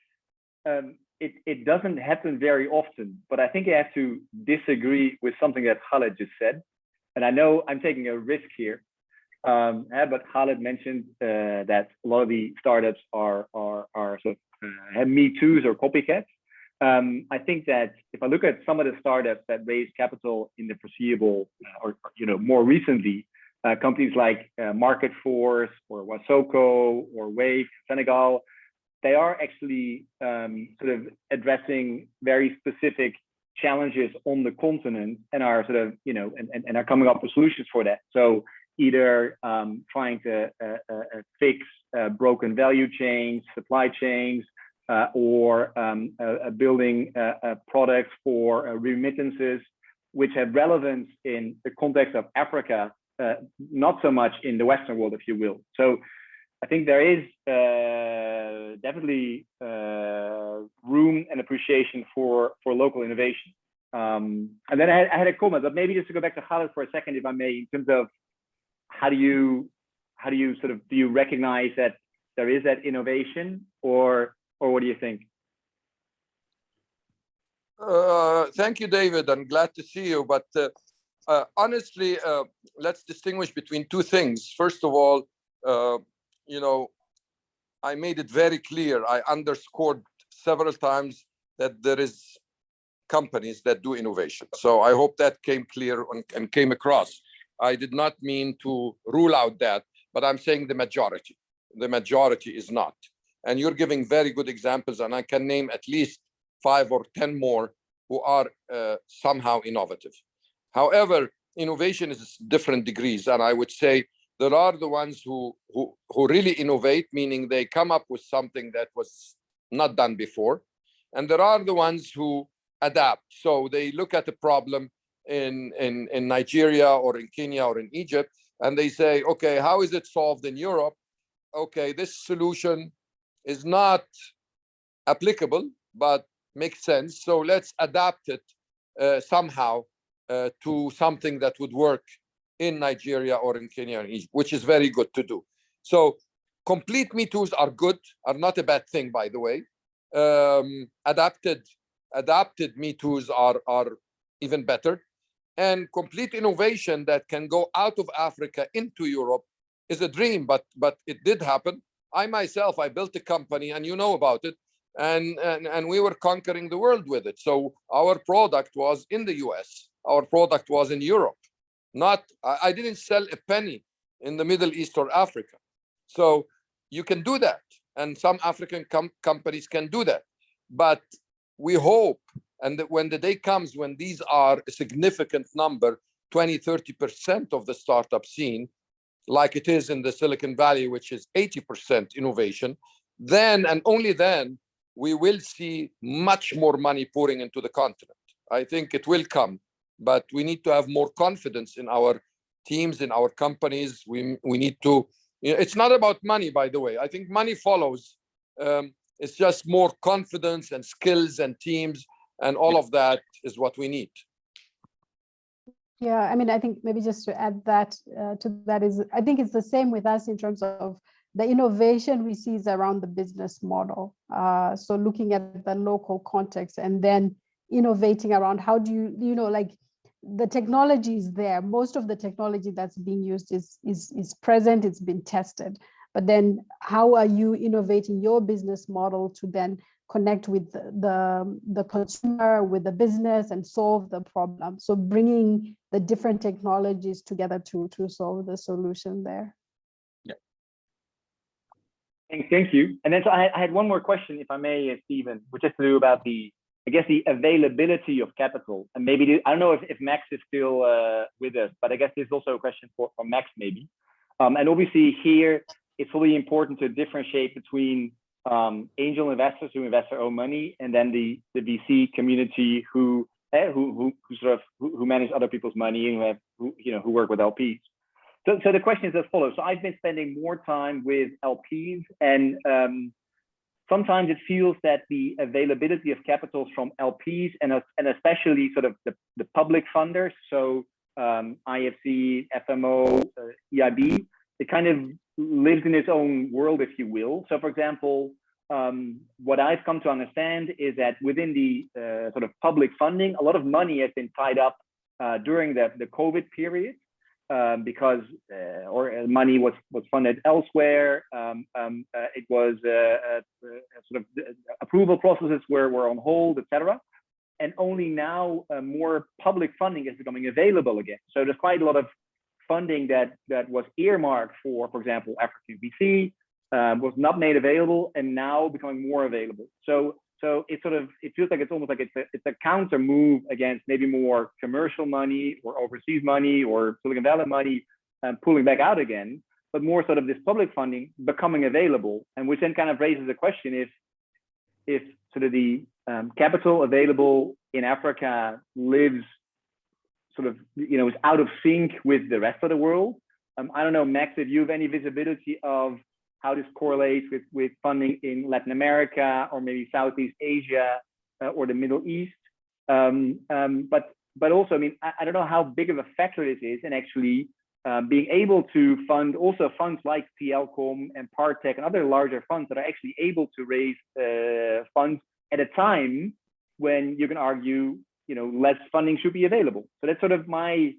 it doesn't happen very often, but I think I have to disagree with something that Khaled just said. And I know I'm taking a risk here, but Khaled mentioned that a lot of the startups are sort of have Me Too's or copycats. I think that if I look at some of the startups that raised capital in the foreseeable or you know, more recently, companies like MarketForce or Wasoko or Wave, Senegal, they are actually sort of addressing very specific challenges on the continent and are sort of, you know, and are coming up with solutions for that. So either trying to fix broken value chains, supply chains, or building products for remittances, which have relevance in the context of Africa, not so much in the Western world, if you will. So I think there is definitely room and appreciation for local innovation. And then I had a comment, but maybe just to go back to Khaled for a second, if I may, in terms of how do you sort of, do you recognize that there is that innovation, or what do you think? Thank you, David. I'm glad to see you. But honestly, let's distinguish between 2 things. First of all, you know, I made it very clear. I underscored several times that there is companies that do innovation. So I hope that came clear and came across. I did not mean to rule out that, but I'm saying the majority. The majority is not. And you're giving very good examples, and I can name at least 5 or 10 more who are somehow innovative. However, innovation is different degrees, and I would say there are the ones who really innovate, meaning they come up with something that was not done before. And there are the ones who adapt. So they look at the problem in Nigeria or in Kenya or in Egypt, and they say, okay, how is it solved in Europe? Okay, this solution is not applicable, but makes sense. So let's adapt it somehow to something that would work in Nigeria or in Kenya or Egypt, which is very good to do. So complete Me Too's are good, are not a bad thing, by the way. Adapted Me Too's are even better. And complete innovation that can go out of Africa into Europe is a dream, but it did happen. I myself, I built a company, and you know about it, and we were conquering the world with it. So our product was in the US, our product was in Europe. I didn't sell a penny in the Middle East or Africa. So you can do that, and some African companies can do that. But we hope, and that when the day comes when these are a significant number, 20-30% of the startup scene, like it is in the Silicon Valley, which is 80% innovation, then and only then we will see much more money pouring into the continent. I think it will come, but we need to have more confidence in our teams, in our companies. We need to, it's not about money, by the way. I think money follows. It's just more confidence and skills and teams, and all of that is what we need. Yeah, I mean, I think maybe just to add that to that is, I think it's the same with us in terms of the innovation we see is around the business model. So looking at the local context and then innovating around how do you know, like the technology is there. Most of the technology that's being used is present, it's been tested. But then how are you innovating your business model to then connect with the consumer, with the business, and solve the problem? So bringing the different technologies together to solve the solution there. Yeah. Thank you. And then so I had one more question, if I may, Stephen, which has to do about the availability of capital. And maybe, I don't know if Max is still with us, but I guess this is also a question for Max maybe. And obviously here, it's really important to differentiate between angel investors who invest their own money, and then the VC community who manage other people's money and who work with LPs. So the question is as follows. So I've been spending more time with LPs, and sometimes it feels that the availability of capitals from LPs and especially sort of the public funders, so IFC, FMO, EIB, it kind of lives in its own world, if you will. So for example, what I've come to understand is that within the sort of public funding, a lot of money has been tied up during the COVID period because money was funded elsewhere. It was sort of approval processes were on hold, etc. And only now more public funding is becoming available again. So there's quite a lot of funding that was earmarked for example, African VC, was not made available and now becoming more available. So it feels like it's almost like it's a counter move against maybe more commercial money or overseas money or Silicon Valley money pulling back out again, but more sort of this public funding becoming available, and which then kind of raises the question if sort of the capital available in Africa lives sort of, is out of sync with the rest of the world. I don't know, Max, if you have any visibility of how this correlates with funding in Latin America or maybe Southeast Asia or the Middle East. But also, I mean, I don't know how big of a factor this is in actually being able to fund also funds like TLCom and Partech and other larger funds that are actually able to raise funds at a time when you can argue, less funding should be available. So that's sort of my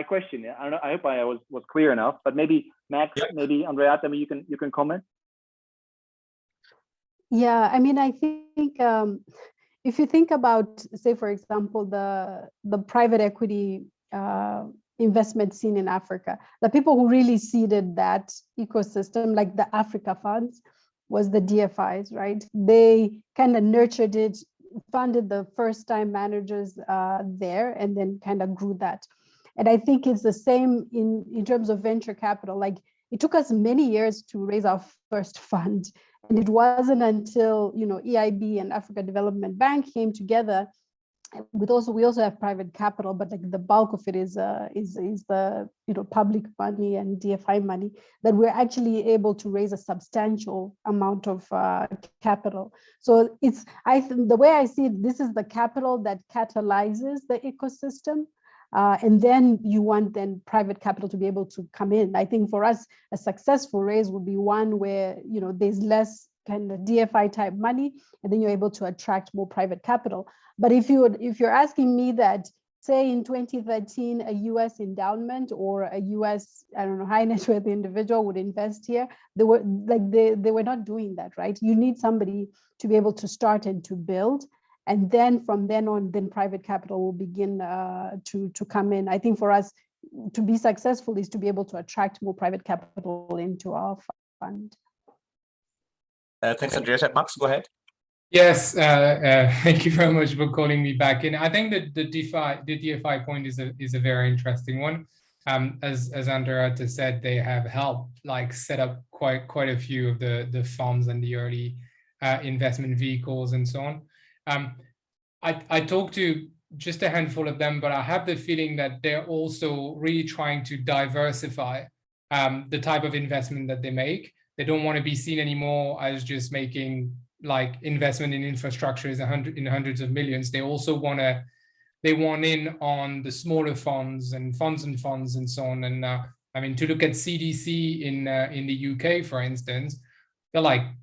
question. I don't know, I hope I was clear enough, but maybe Max, yeah. Maybe Andreata, you can comment. Yeah, I mean, I think if you think about, say, for example, the private equity investment scene in Africa, the people who really seeded that ecosystem, like the Africa funds, was the DFIs, right? They kind of nurtured it, funded the first-time managers there, and then kind of grew that. And I think it's the same in terms of venture capital. Like, it took us many years to raise our first fund. And it wasn't until, EIB and Africa Development Bank came together we also have private capital, but like the bulk of it is the public money and DFI money, that we're actually able to raise a substantial amount of capital. So the way I see it, this is the capital that catalyzes the ecosystem. And then you want private capital to be able to come in. I think for us, a successful raise would be one where there's less kind of DFI type money, and then you're able to attract more private capital. But if you're asking me that, say in 2013, a US endowment or a US, I don't know, high net worth individual would invest here, they were not doing that, right? You need somebody to be able to start and to build. And then from then on, private capital will begin to come in. I think for us to be successful is to be able to attract more private capital into our fund. Thanks, Andreas. Max, go ahead. Yes, thank you very much for calling me back in. I think that the DFI point is a very interesting one. As Andreata said, they have helped set up quite a few of the funds and the early investment vehicles and so on. I talked to just a handful of them, but I have the feeling that they're also really trying to diversify the type of investment that they make. They don't want to be seen anymore as just making investment in infrastructure is in hundreds of millions. They also want in on the smaller funds and funds and so on. And I mean, to look at CDC in the UK, for instance, they're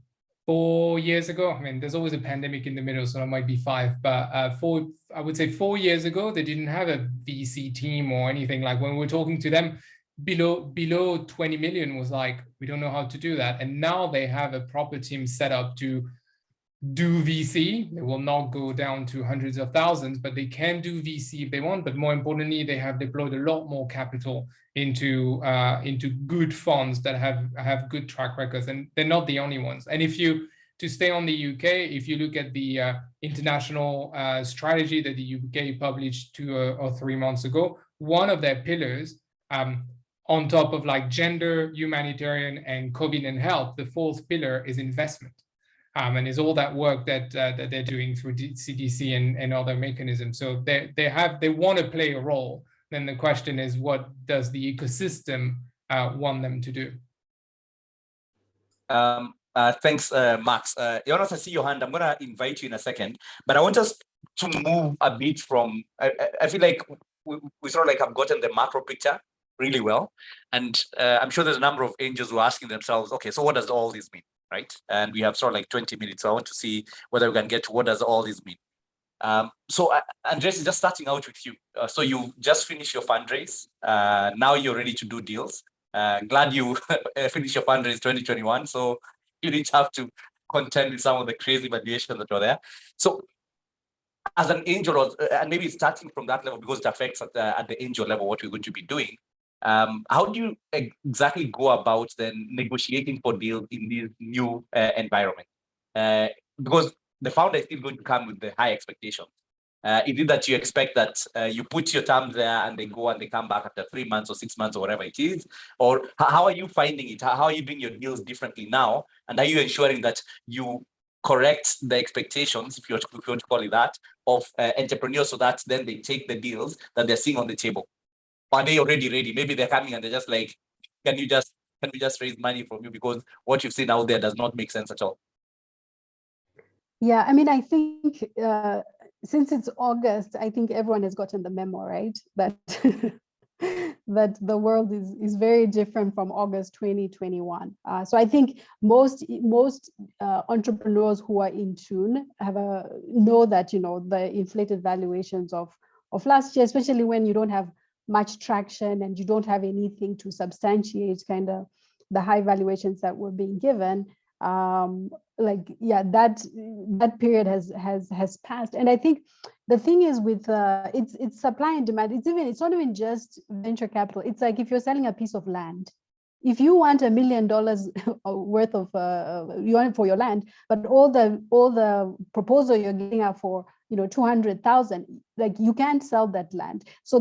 4 years ago. I mean, there's always a pandemic in the middle, so it might be 5. But I would say 4 years ago, they didn't have a VC team or anything. When we were talking to them, below 20 million was we don't know how to do that. And now they have a proper team set up to do VC. They will not go down to hundreds of thousands, but they can do VC if they want. But more importantly, they have deployed a lot more capital into good funds that have good track records, and they're not the only ones. And to stay on the UK, if you look at the international strategy that the UK published 2 or 3 months ago, one of their pillars, on top of gender, humanitarian, and COVID and health, the 4th pillar is investment. And is all that work that they're doing through CDC and other mechanisms. So they want to play a role. Then the question is, what does the ecosystem want them to do? Thanks, Max. Jonas, I see your hand. I'm going to invite you in a second, but I want us to move a bit from. I feel like we sort of have gotten the macro picture really well, and I'm sure there's a number of angels who are asking themselves, okay, so what does all this mean? Right, and we have sort of 20 minutes. So I want to see whether we can get to what does all this mean. So Andreas, just starting out with you. So you just finished your fundraise. Now you're ready to do deals. Glad you finished your fundraise 2021. So you didn't have to contend with some of the crazy valuations that were there. So as an angel, and maybe starting from that level, because it affects at the angel level what we're going to be doing. How do you exactly go about then negotiating for deals in this new environment? Because the founder is still going to come with the high expectations. Is it that you expect that you put your terms there and they go and they come back after 3 months or 6 months or whatever it is? Or how are you finding it? How are you doing your deals differently now? And are you ensuring that you correct the expectations, if you want to call it that, of entrepreneurs so that then they take the deals that they're seeing on the table? Or are they already ready? Maybe they're coming and they're just can we just raise money from you because what you've seen out there does not make sense at all? Yeah, I mean, I think since it's August, I think everyone has gotten the memo, right? That that the world is very different from August 2021. So I think most entrepreneurs who are in tune know that the inflated valuations of last year, especially when you don't have much traction and you don't have anything to substantiate kind of the high valuations that were being given. That period has passed, and I think the thing is with it's supply and demand. It's not even just venture capital. It's like if you're selling a piece of land, if you want $1 million worth of you want it for your land, but all the proposal you're getting out for 200,000, you can't sell that land. So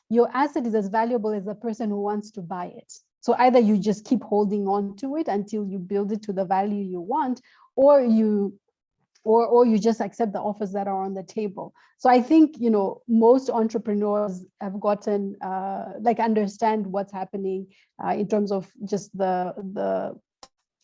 your asset is as valuable as the person who wants to buy it. So either you just keep holding on to it until you build it to the value you want, or you or you just accept the offers that are on the table. So I think, you know, most entrepreneurs have gotten like understand what's happening in terms of just the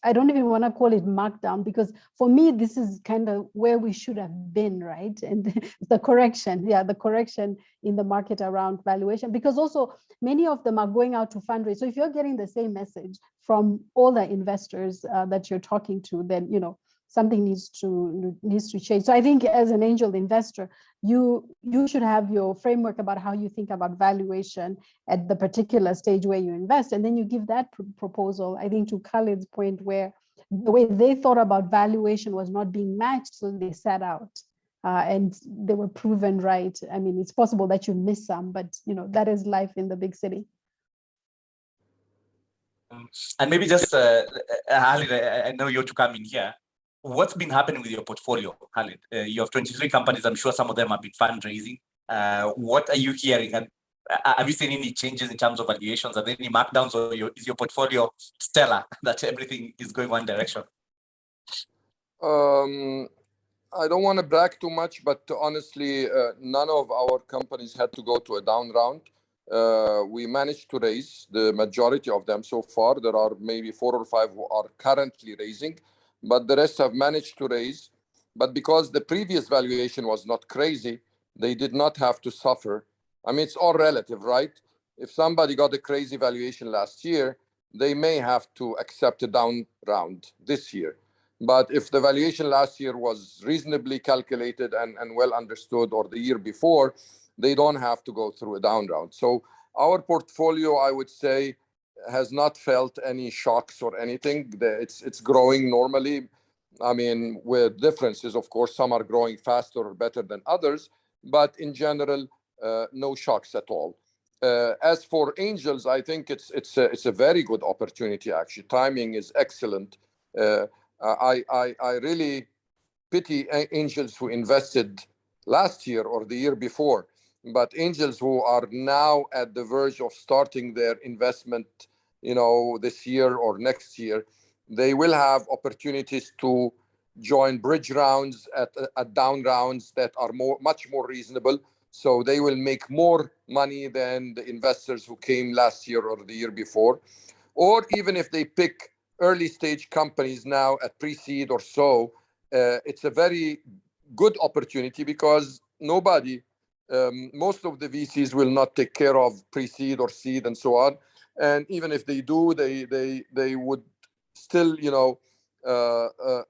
I don't even want to call it markdown, because for me, this is kind of where we should have been, right? And the correction, the correction in the market around valuation, because also many of them are going out to fundraise. So if you're getting the same message from all the investors that you're talking to, then, you know, something needs to change. So I think as an angel investor, you should have your framework about how you think about valuation at the particular stage where you invest, and then you give that proposal. I think to Khalid's point, where the way they thought about valuation was not being matched, so they sat out and they were proven right. I mean, it's possible that you miss some, but you know, that is life in the big city. And maybe just, Khalid, I know you're to come in here. What's been happening with your portfolio, Khalid? You have 23 companies. I'm sure some of them have been fundraising. What are you hearing? And have you seen any changes in terms of valuations? Are there any markdowns, or is your portfolio stellar that everything is going one direction? I don't want to brag too much, but honestly, none of our companies had to go to a down round. We managed to raise the majority of them so far. There are maybe 4 or 5 who are currently raising, but the rest have managed to raise. But because the previous valuation was not crazy, they did not have to suffer. I mean, it's all relative, right? If somebody got a crazy valuation last year, they may have to accept a down round this year. But if the valuation last year was reasonably calculated and well understood, or the year before, they don't have to go through a down round. So our portfolio, I would say, has not felt any shocks or anything. It's growing normally. I mean, with differences, of course, some are growing faster or better than others, but in general, no shocks at all. As for angels, I think it's a very good opportunity. Actually, timing is excellent. I really pity angels who invested last year or the year before, but angels who are now at the verge of starting their investment, you know, this year or next year, they will have opportunities to join bridge rounds at down rounds that are much more reasonable. So they will make more money than the investors who came last year or the year before. Or even if they pick early stage companies now at pre-seed or so, it's a very good opportunity, because nobody, most of the VCs will not take care of pre-seed or seed and so on. And even if they do, they would still, you know,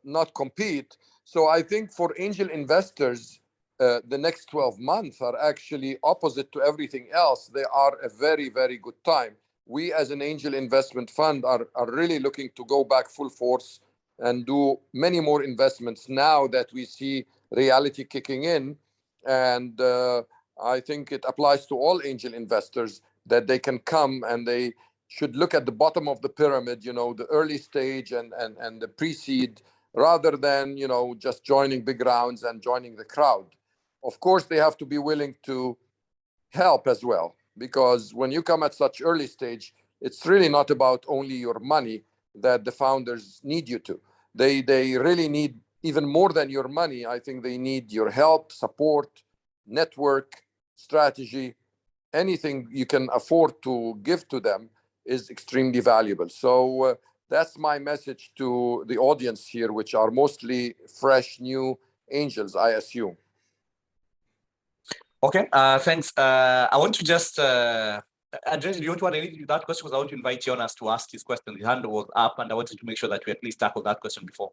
not compete. So I think for angel investors, the next 12 months are actually opposite to everything else. They are a very, very good time. We as an angel investment fund are really looking to go back full force and do many more investments now that we see reality kicking in. And I think it applies to all angel investors that they can come and they should look at the bottom of the pyramid, you know, the early stage and the pre-seed, rather than, you know, just joining big rounds and joining the crowd. Of course, they have to be willing to help as well, because when you come at such early stage, it's really not about only your money that the founders need you to. They really need, even more than your money, I think they need your help, support, network, strategy. Anything you can afford to give to them is extremely valuable. So that's my message to the audience here, which are mostly fresh, new angels, I assume. Okay, thanks. I want to just address, do you want to add anything to that question? Because I want to invite Jonas to ask his question. The hand was up, and I wanted to make sure that we at least tackle that question before.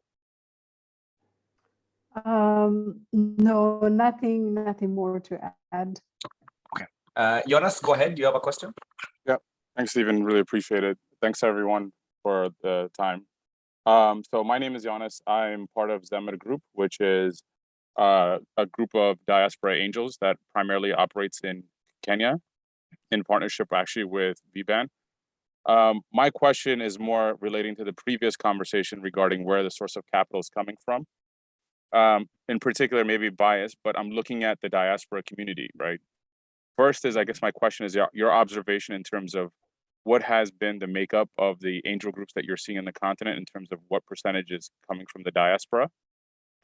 No, nothing more to add. Okay. Jonas, go ahead. Do you have a question? Yeah, thanks, Stephen. Really appreciate it. Thanks everyone for the time. So my name is Jonas. I'm part of Zemer Group, which is a group of diaspora angels that primarily operates in Kenya in partnership actually with VBAN. My question is more relating to the previous conversation regarding where the source of capital is coming from. In particular, maybe biased, but I'm looking at the diaspora community, right? First is, I guess my question is your observation in terms of what has been the makeup of the angel groups that you're seeing in the continent in terms of what percentage is coming from the diaspora.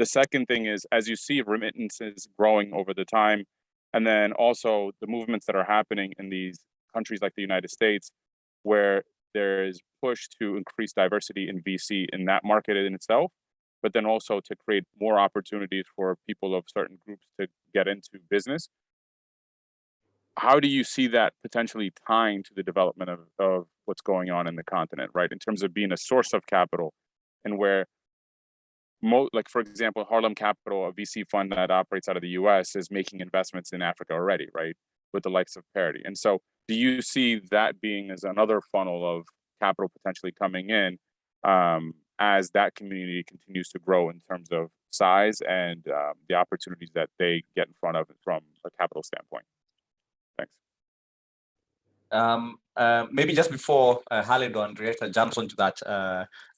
The second thing is, as you see remittances growing over the time, and then also the movements that are happening in these countries like the United States, where there is push to increase diversity in VC in that market in itself, but then also to create more opportunities for people of certain groups to get into business. How do you see that potentially tying to the development of what's going on in the continent, right? In terms of being a source of capital, and where like, for example, Harlem Capital, a VC fund that operates out of the US, is making investments in Africa already, right? With the likes of Parity. And so do you see that being as another funnel of capital potentially coming in as that community continues to grow in terms of size and the opportunities that they get in front of from a capital standpoint? Thanks. Maybe just before Khaled or Andrea jumps onto that,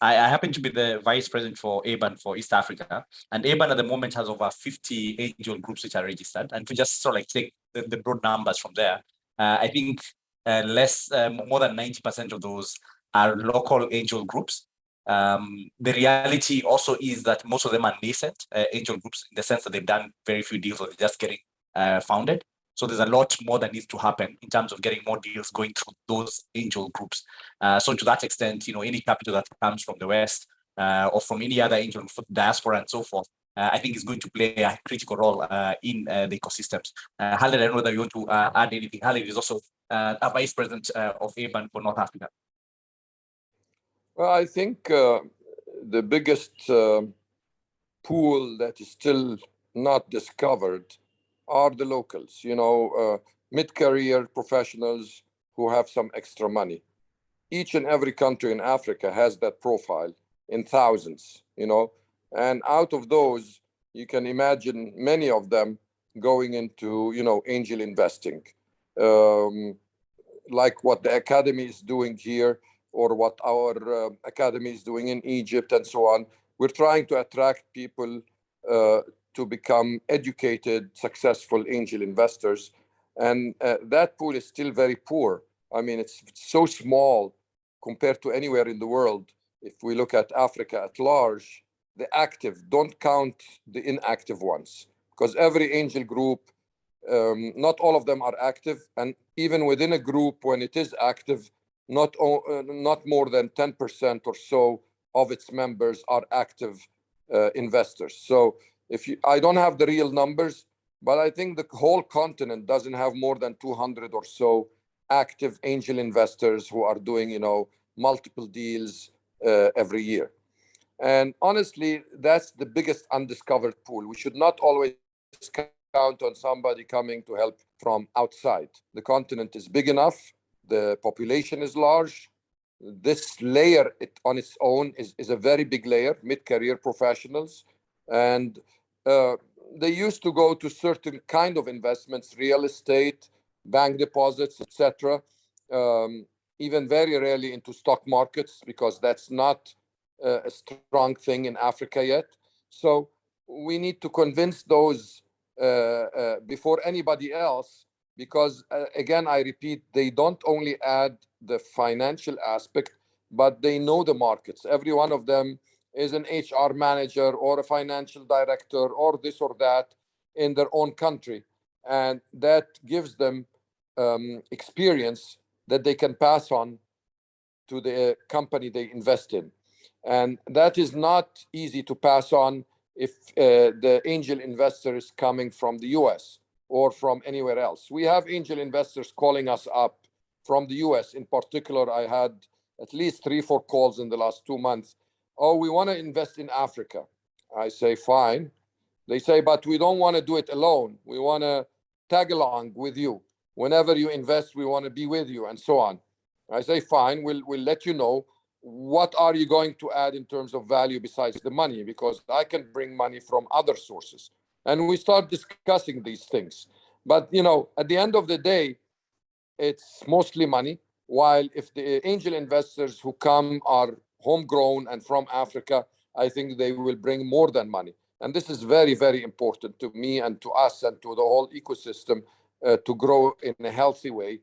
I happen to be the vice president for ABAN for East Africa, and ABAN at the moment has over 50 angel groups which are registered. And to just sort of like take the broad numbers from there, I think more than 90% of those are local angel groups. The reality also is that most of them are nascent angel groups, in the sense that they've done very few deals or they're just getting founded. So there's a lot more that needs to happen in terms of getting more deals going through those angel groups. So to that extent, any capital that comes from the West or from any other angel diaspora and so forth, I think is going to play a critical role in the ecosystems. Khaled, I don't know whether you want to add anything. Khaled is also a vice president of ABAN for North Africa. Well, I think the biggest pool that is still not discovered are the locals, mid-career professionals who have some extra money. Each and every country in Africa has that profile in thousands, and out of those, you can imagine many of them going into, angel investing, like what the academy is doing here or what our academy is doing in Egypt and so on. We're trying to attract people to become educated, successful angel investors. And that pool is still very poor. I mean, it's so small compared to anywhere in the world. If we look at Africa at large, the active, don't count the inactive ones, because every angel group, not all of them are active. And even within a group, when it is active, not more than 10% or so of its members are active investors. So I don't have the real numbers, but I think the whole continent doesn't have more than 200 or so active angel investors who are doing, multiple deals every year. And honestly, that's the biggest undiscovered pool. We should not always count on somebody coming to help from outside. The continent is big enough. The population is large. This layer on its own is a very big layer, mid-career professionals. And they used to go to certain kind of investments, real estate, bank deposits, etc. Even very rarely into stock markets, because that's not a strong thing in Africa yet. So we need to convince those before anybody else, because again, I repeat, they don't only add the financial aspect, but they know the markets. Every one of them is an HR manager or a financial director or this or that in their own country. And that gives them experience that they can pass on to the company they invest in. And that is not easy to pass on if the angel investor is coming from the US or from anywhere else. We have angel investors calling us up from the US. In particular, I had at least 3-4 calls in the last 2 months. Oh, we want to invest in Africa. I say, fine. They say, but we don't want to do it alone. We want to tag along with you. Whenever you invest, we want to be with you, and so on. I say, fine, we'll let you know. What are you going to add in terms of value besides the money? Because I can bring money from other sources. And we start discussing these things. But, at the end of the day, it's mostly money. While if the angel investors who come are homegrown and from Africa, I think they will bring more than money. And this is very, very important to me and to us and to the whole ecosystem to grow in a healthy way.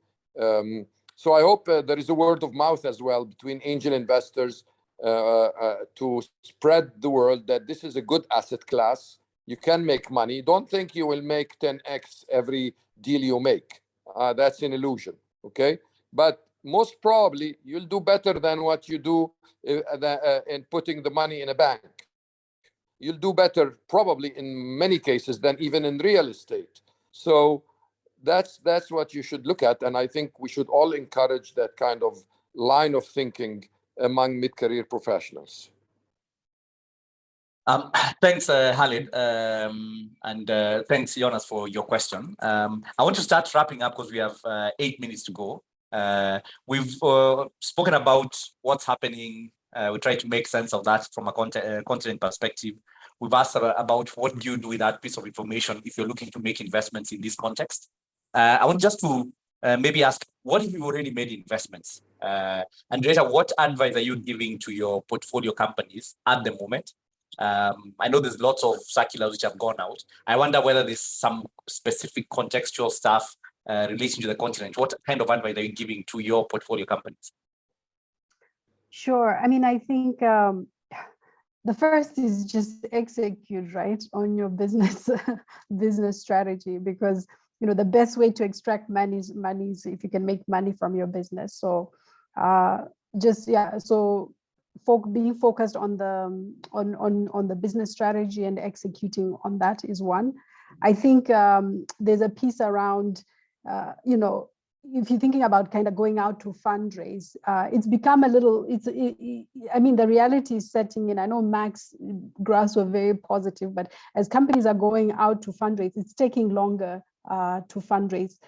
So I hope there is a word of mouth as well between angel investors to spread the word that this is a good asset class. You can make money. Don't think you will make 10x every deal you make. That's an illusion, okay? But most probably you'll do better than what you do in putting the money in a bank. You'll do better probably in many cases than even in real estate. So that's what you should look at. And I think we should all encourage that kind of line of thinking among mid-career professionals. Thanks, Khalid, and thanks, Jonas, for your question. I want to start wrapping up because we have 8 minutes to go. We've spoken about what's happening. We try to make sense of that from a continent perspective. We've asked about what do you do with that piece of information if you're looking to make investments in this context. I want just to maybe ask, what if you've already made investments? And Rita, what advice are you giving to your portfolio companies at the moment? I know there's lots of circulars which have gone out. I wonder whether there's some specific contextual stuff relating to the continent. What kind of advice are you giving to your portfolio companies? Sure. I mean, I think the first is just execute, right, on your business strategy, because the best way to extract money is if you can make money from your business. So being focused on the business strategy and executing on that is one. I think there's a piece around if you're thinking about kind of going out to fundraise, it's become a little, I mean, the reality is setting in. I know Max graphs were very positive, but as companies are going out to fundraise, it's taking longer to fundraise.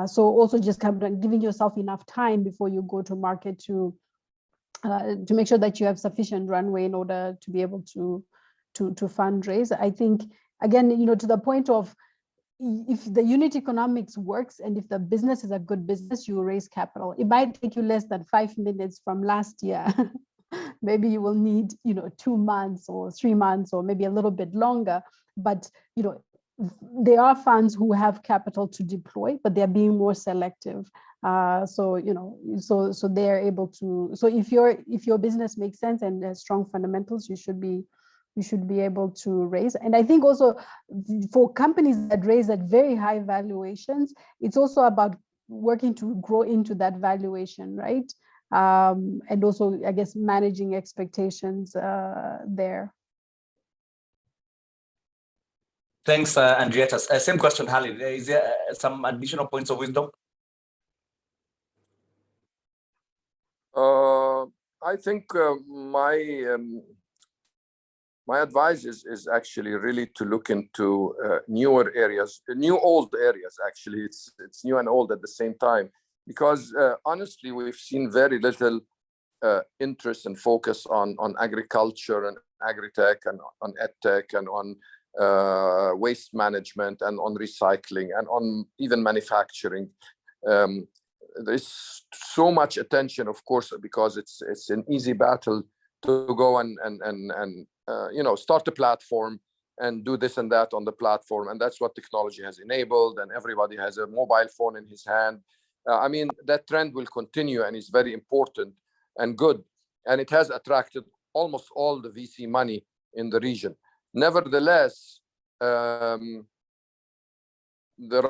So also just kind of giving yourself enough time before you go to market to make sure that you have sufficient runway in order to be able to fundraise. I think, again, to the point of, if the unit economics works and if the business is a good business, you will raise capital. It might take you less than 5 minutes from last year. Maybe you will need 2 months or 3 months or maybe a little bit longer. But there are funds who have capital to deploy, but they're being more selective. So they're able to. So if your business makes sense and has strong fundamentals, you should be able to raise. And I think also for companies that raise at very high valuations, it's also about working to grow into that valuation, right? And also, I guess, managing expectations there. Thanks, Andrietta. Same question, Khalid. Is there some additional points of wisdom? I think my advice is actually really to look into newer areas, old areas. Actually, it's new and old at the same time, because honestly, we've seen very little interest and focus on agriculture and agri-tech and on edtech and on waste management and on recycling and on even manufacturing. There's so much attention, of course, because it's an easy battle to go and start a platform and do this and that on the platform. And that's what technology has enabled. And everybody has a mobile phone in his hand. I mean, that trend will continue and is very important and good. And it has attracted almost all the VC money in the region. Nevertheless, there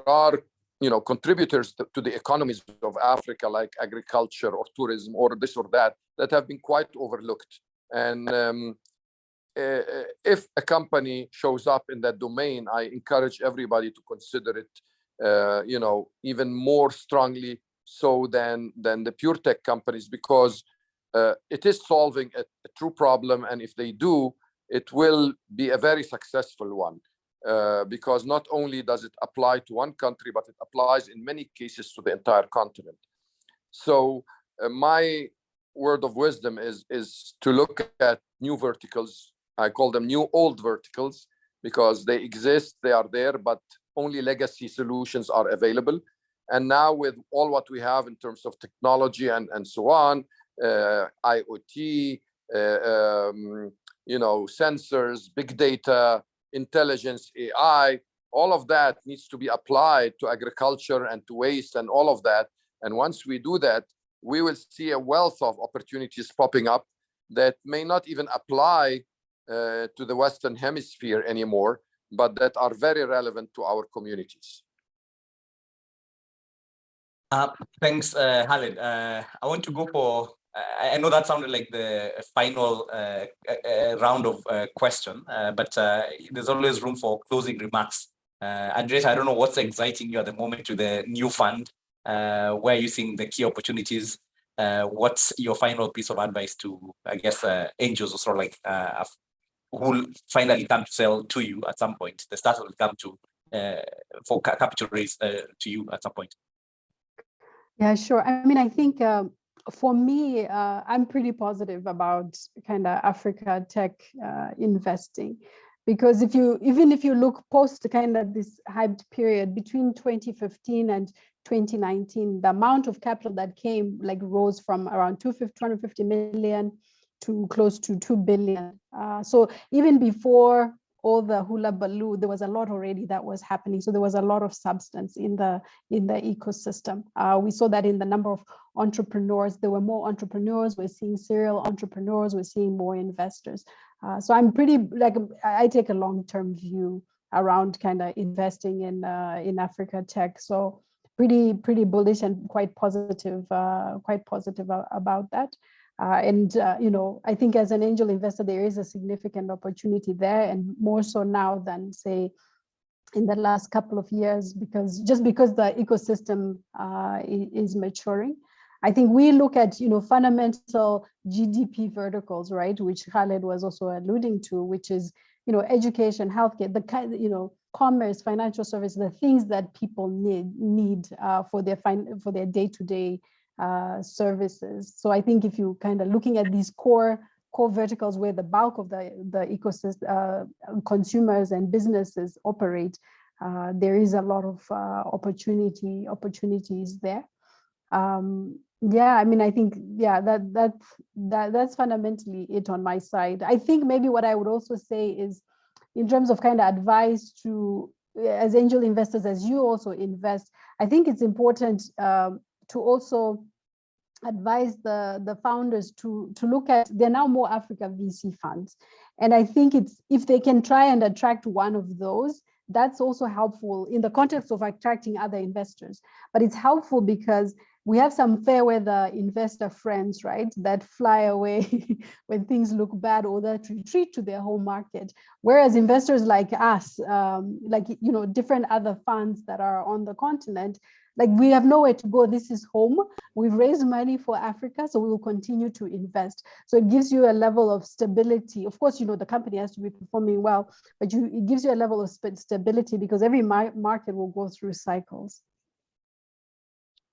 are contributors to the economies of Africa, like agriculture or tourism or this or that have been quite overlooked. And if a company shows up in that domain, I encourage everybody to consider it, even more strongly so than the pure tech companies, because it is solving a true problem. And if they do, it will be a very successful one, because not only does it apply to one country, but it applies in many cases to the entire continent. So my word of wisdom is to look at new verticals. I call them new old verticals because they exist, they are there, but only legacy solutions are available. And now with all what we have in terms of technology and so on, IoT, sensors, big data, intelligence, AI, all of that needs to be applied to agriculture and to waste and all of that. And once we do that, we will see a wealth of opportunities popping up. that may not even apply to the Western Hemisphere anymore, but that are very relevant to our communities. Thanks, Khaled. I want to go for, I know that sounded like the final round of question, but there's always room for closing remarks. Andres, I don't know what's exciting you at the moment to the new fund, where you seeing the key opportunities. What's your final piece of advice to, I guess, angels or sort of like who will finally come to sell to you at some point? The startup will come to for capital raise to you at some point. Yeah, sure. I mean, I think for me, I'm pretty positive about kind of Africa tech investing, because even if you look post kind of this hyped period between 2015 and 2019, the amount of capital that came like rose from around 250 million to close to 2 billion. So even before all the hula baloo, there was a lot already that was happening. So there was a lot of substance in the ecosystem. We saw that in the number of entrepreneurs. There were more entrepreneurs. We're seeing serial entrepreneurs. We're seeing more investors. So I'm pretty like I take a long-term view around kind of investing in Africa tech. So pretty bullish and quite positive about that. You know, I think as an angel investor, there is a significant opportunity there, and more so now than say in the last couple of years, because the ecosystem is maturing. I think we look at, you know, fundamental GDP verticals, right, which Khaled was also alluding to, which is, you know, education, healthcare, the kind, you know, commerce, financial service, the things that people need for their day-to-day services. So I think if you kind of looking at these core verticals where the bulk of the ecosystem, consumers and businesses operate, there is a lot of opportunities there. Yeah, I mean, I think, yeah, that's fundamentally it on my side. I think maybe what I would also say is, in terms of kind of advice to, as angel investors, as you also invest, I think it's important to also advise the founders to look at, there are now more Africa VC funds. And I think it's, if they can try and attract one of those, that's also helpful in the context of attracting other investors. But it's helpful because we have some fair weather investor friends, right, that fly away when things look bad, or that retreat to their home market. Whereas investors like us, like, you know, different other funds that are on the continent, like we have nowhere to go. This is home. We've raised money for Africa, so we will continue to invest. So it gives you a level of stability. Of course, you know, the company has to be performing well, but it gives you a level of stability, because every market will go through cycles.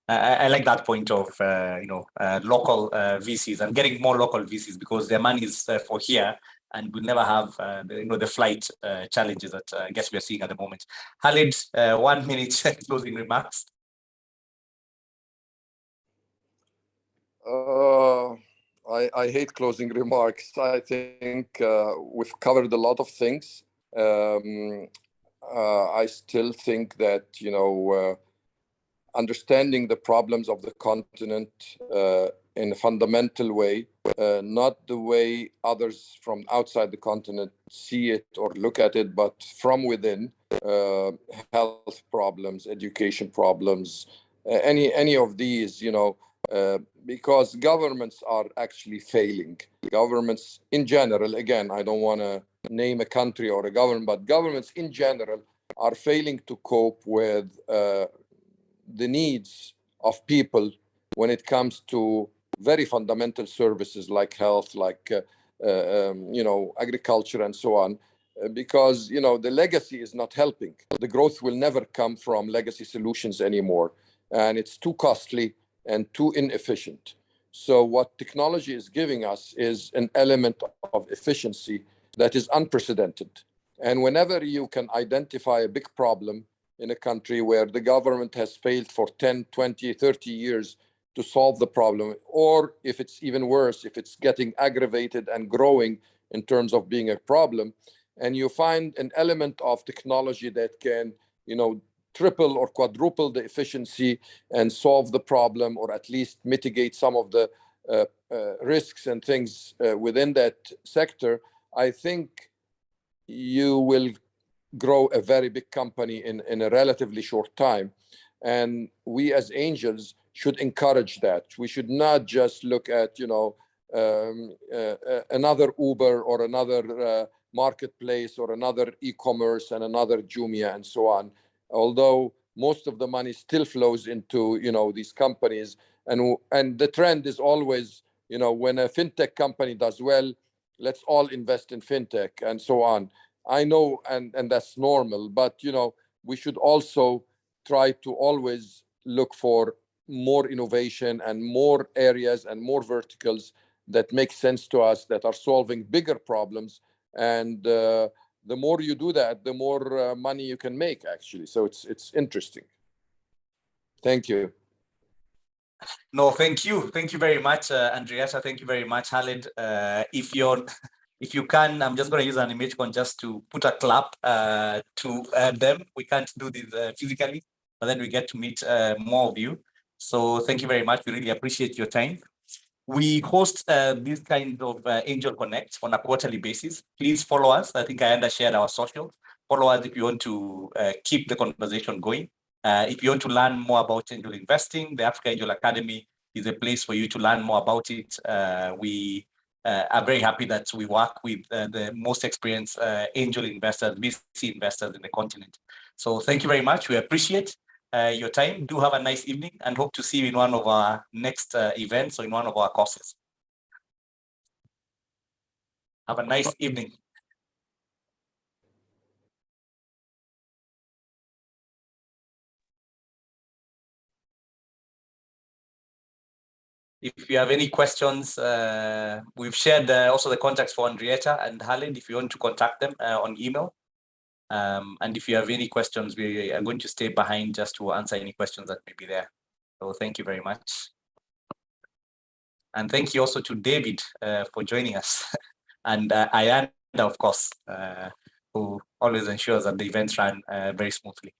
I like that point of you know, local VCs and getting more local VCs, because their money is for here, and we'll never have you know, the flight challenges that I guess we are seeing at the moment. Khaled, 1 minute closing remarks. I hate closing remarks. I think we've covered a lot of things. I still think that, you know, understanding the problems of the continent in a fundamental way, not the way others from outside the continent see it or look at it, but from within, health problems, education problems, any of these, you know, because governments are actually failing. Governments in general, again, I don't want to name a country or a government, but governments in general are failing to cope with the needs of people when it comes to very fundamental services like health, like you know, agriculture and so on, because, you know, the legacy is not helping. The growth will never come from legacy solutions anymore, and it's too costly and too inefficient. So what technology is giving us is an element of efficiency that is unprecedented. And whenever you can identify a big problem in a country where the government has failed for 10, 20, 30 years to solve the problem, or if it's even worse, if it's getting aggravated and growing in terms of being a problem, and you find an element of technology that can, you know, triple or quadruple the efficiency and solve the problem, or at least mitigate some of the risks and things within that sector, I think you will grow a very big company in a relatively short time. And we as angels should encourage that. We should not just look at, another Uber or another marketplace or another e-commerce and another Jumia and so on. Although most of the money still flows into, these companies. And the trend is always, when a fintech company does well, let's all invest in fintech and so on. I know, and that's normal, but we should also try to always look for more innovation and more areas and more verticals that make sense to us, that are solving bigger problems. And the more you do that, the more money you can make, actually. So it's interesting. Thank you. No, thank you. Thank you very much, Andrietta. Thank you very much, Khaled. If you can, I'm just going to use an emoticon just to put a clap to them. We can't do this physically, but then we get to meet more of you. So thank you very much. We really appreciate your time. We host this kind of Angel Connect on a quarterly basis. Please follow us. I think I shared our social. Follow us if you want to keep the conversation going. If you want to learn more about angel investing, the Africa Angel Academy is a place for you to learn more about it. We are very happy that we work with the most experienced angel investors, VC investors in the continent. So thank you very much. We appreciate your time. Do have a nice evening and hope to see you in one of our next events or in one of our courses. Have a nice evening. If you have any questions, we've shared also the contacts for Andrietta and Khaled if you want to contact them on email. And if you have any questions, we are going to stay behind just to answer any questions that may be there. So thank you very much. And thank you also to David for joining us. And Ayanda, of course, who always ensures that the events run very smoothly.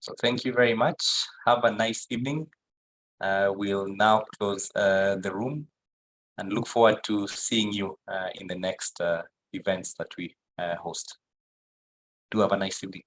So thank you very much. Have a nice evening. We'll now close the room and look forward to seeing you in the next events that we host. Do have a nice evening.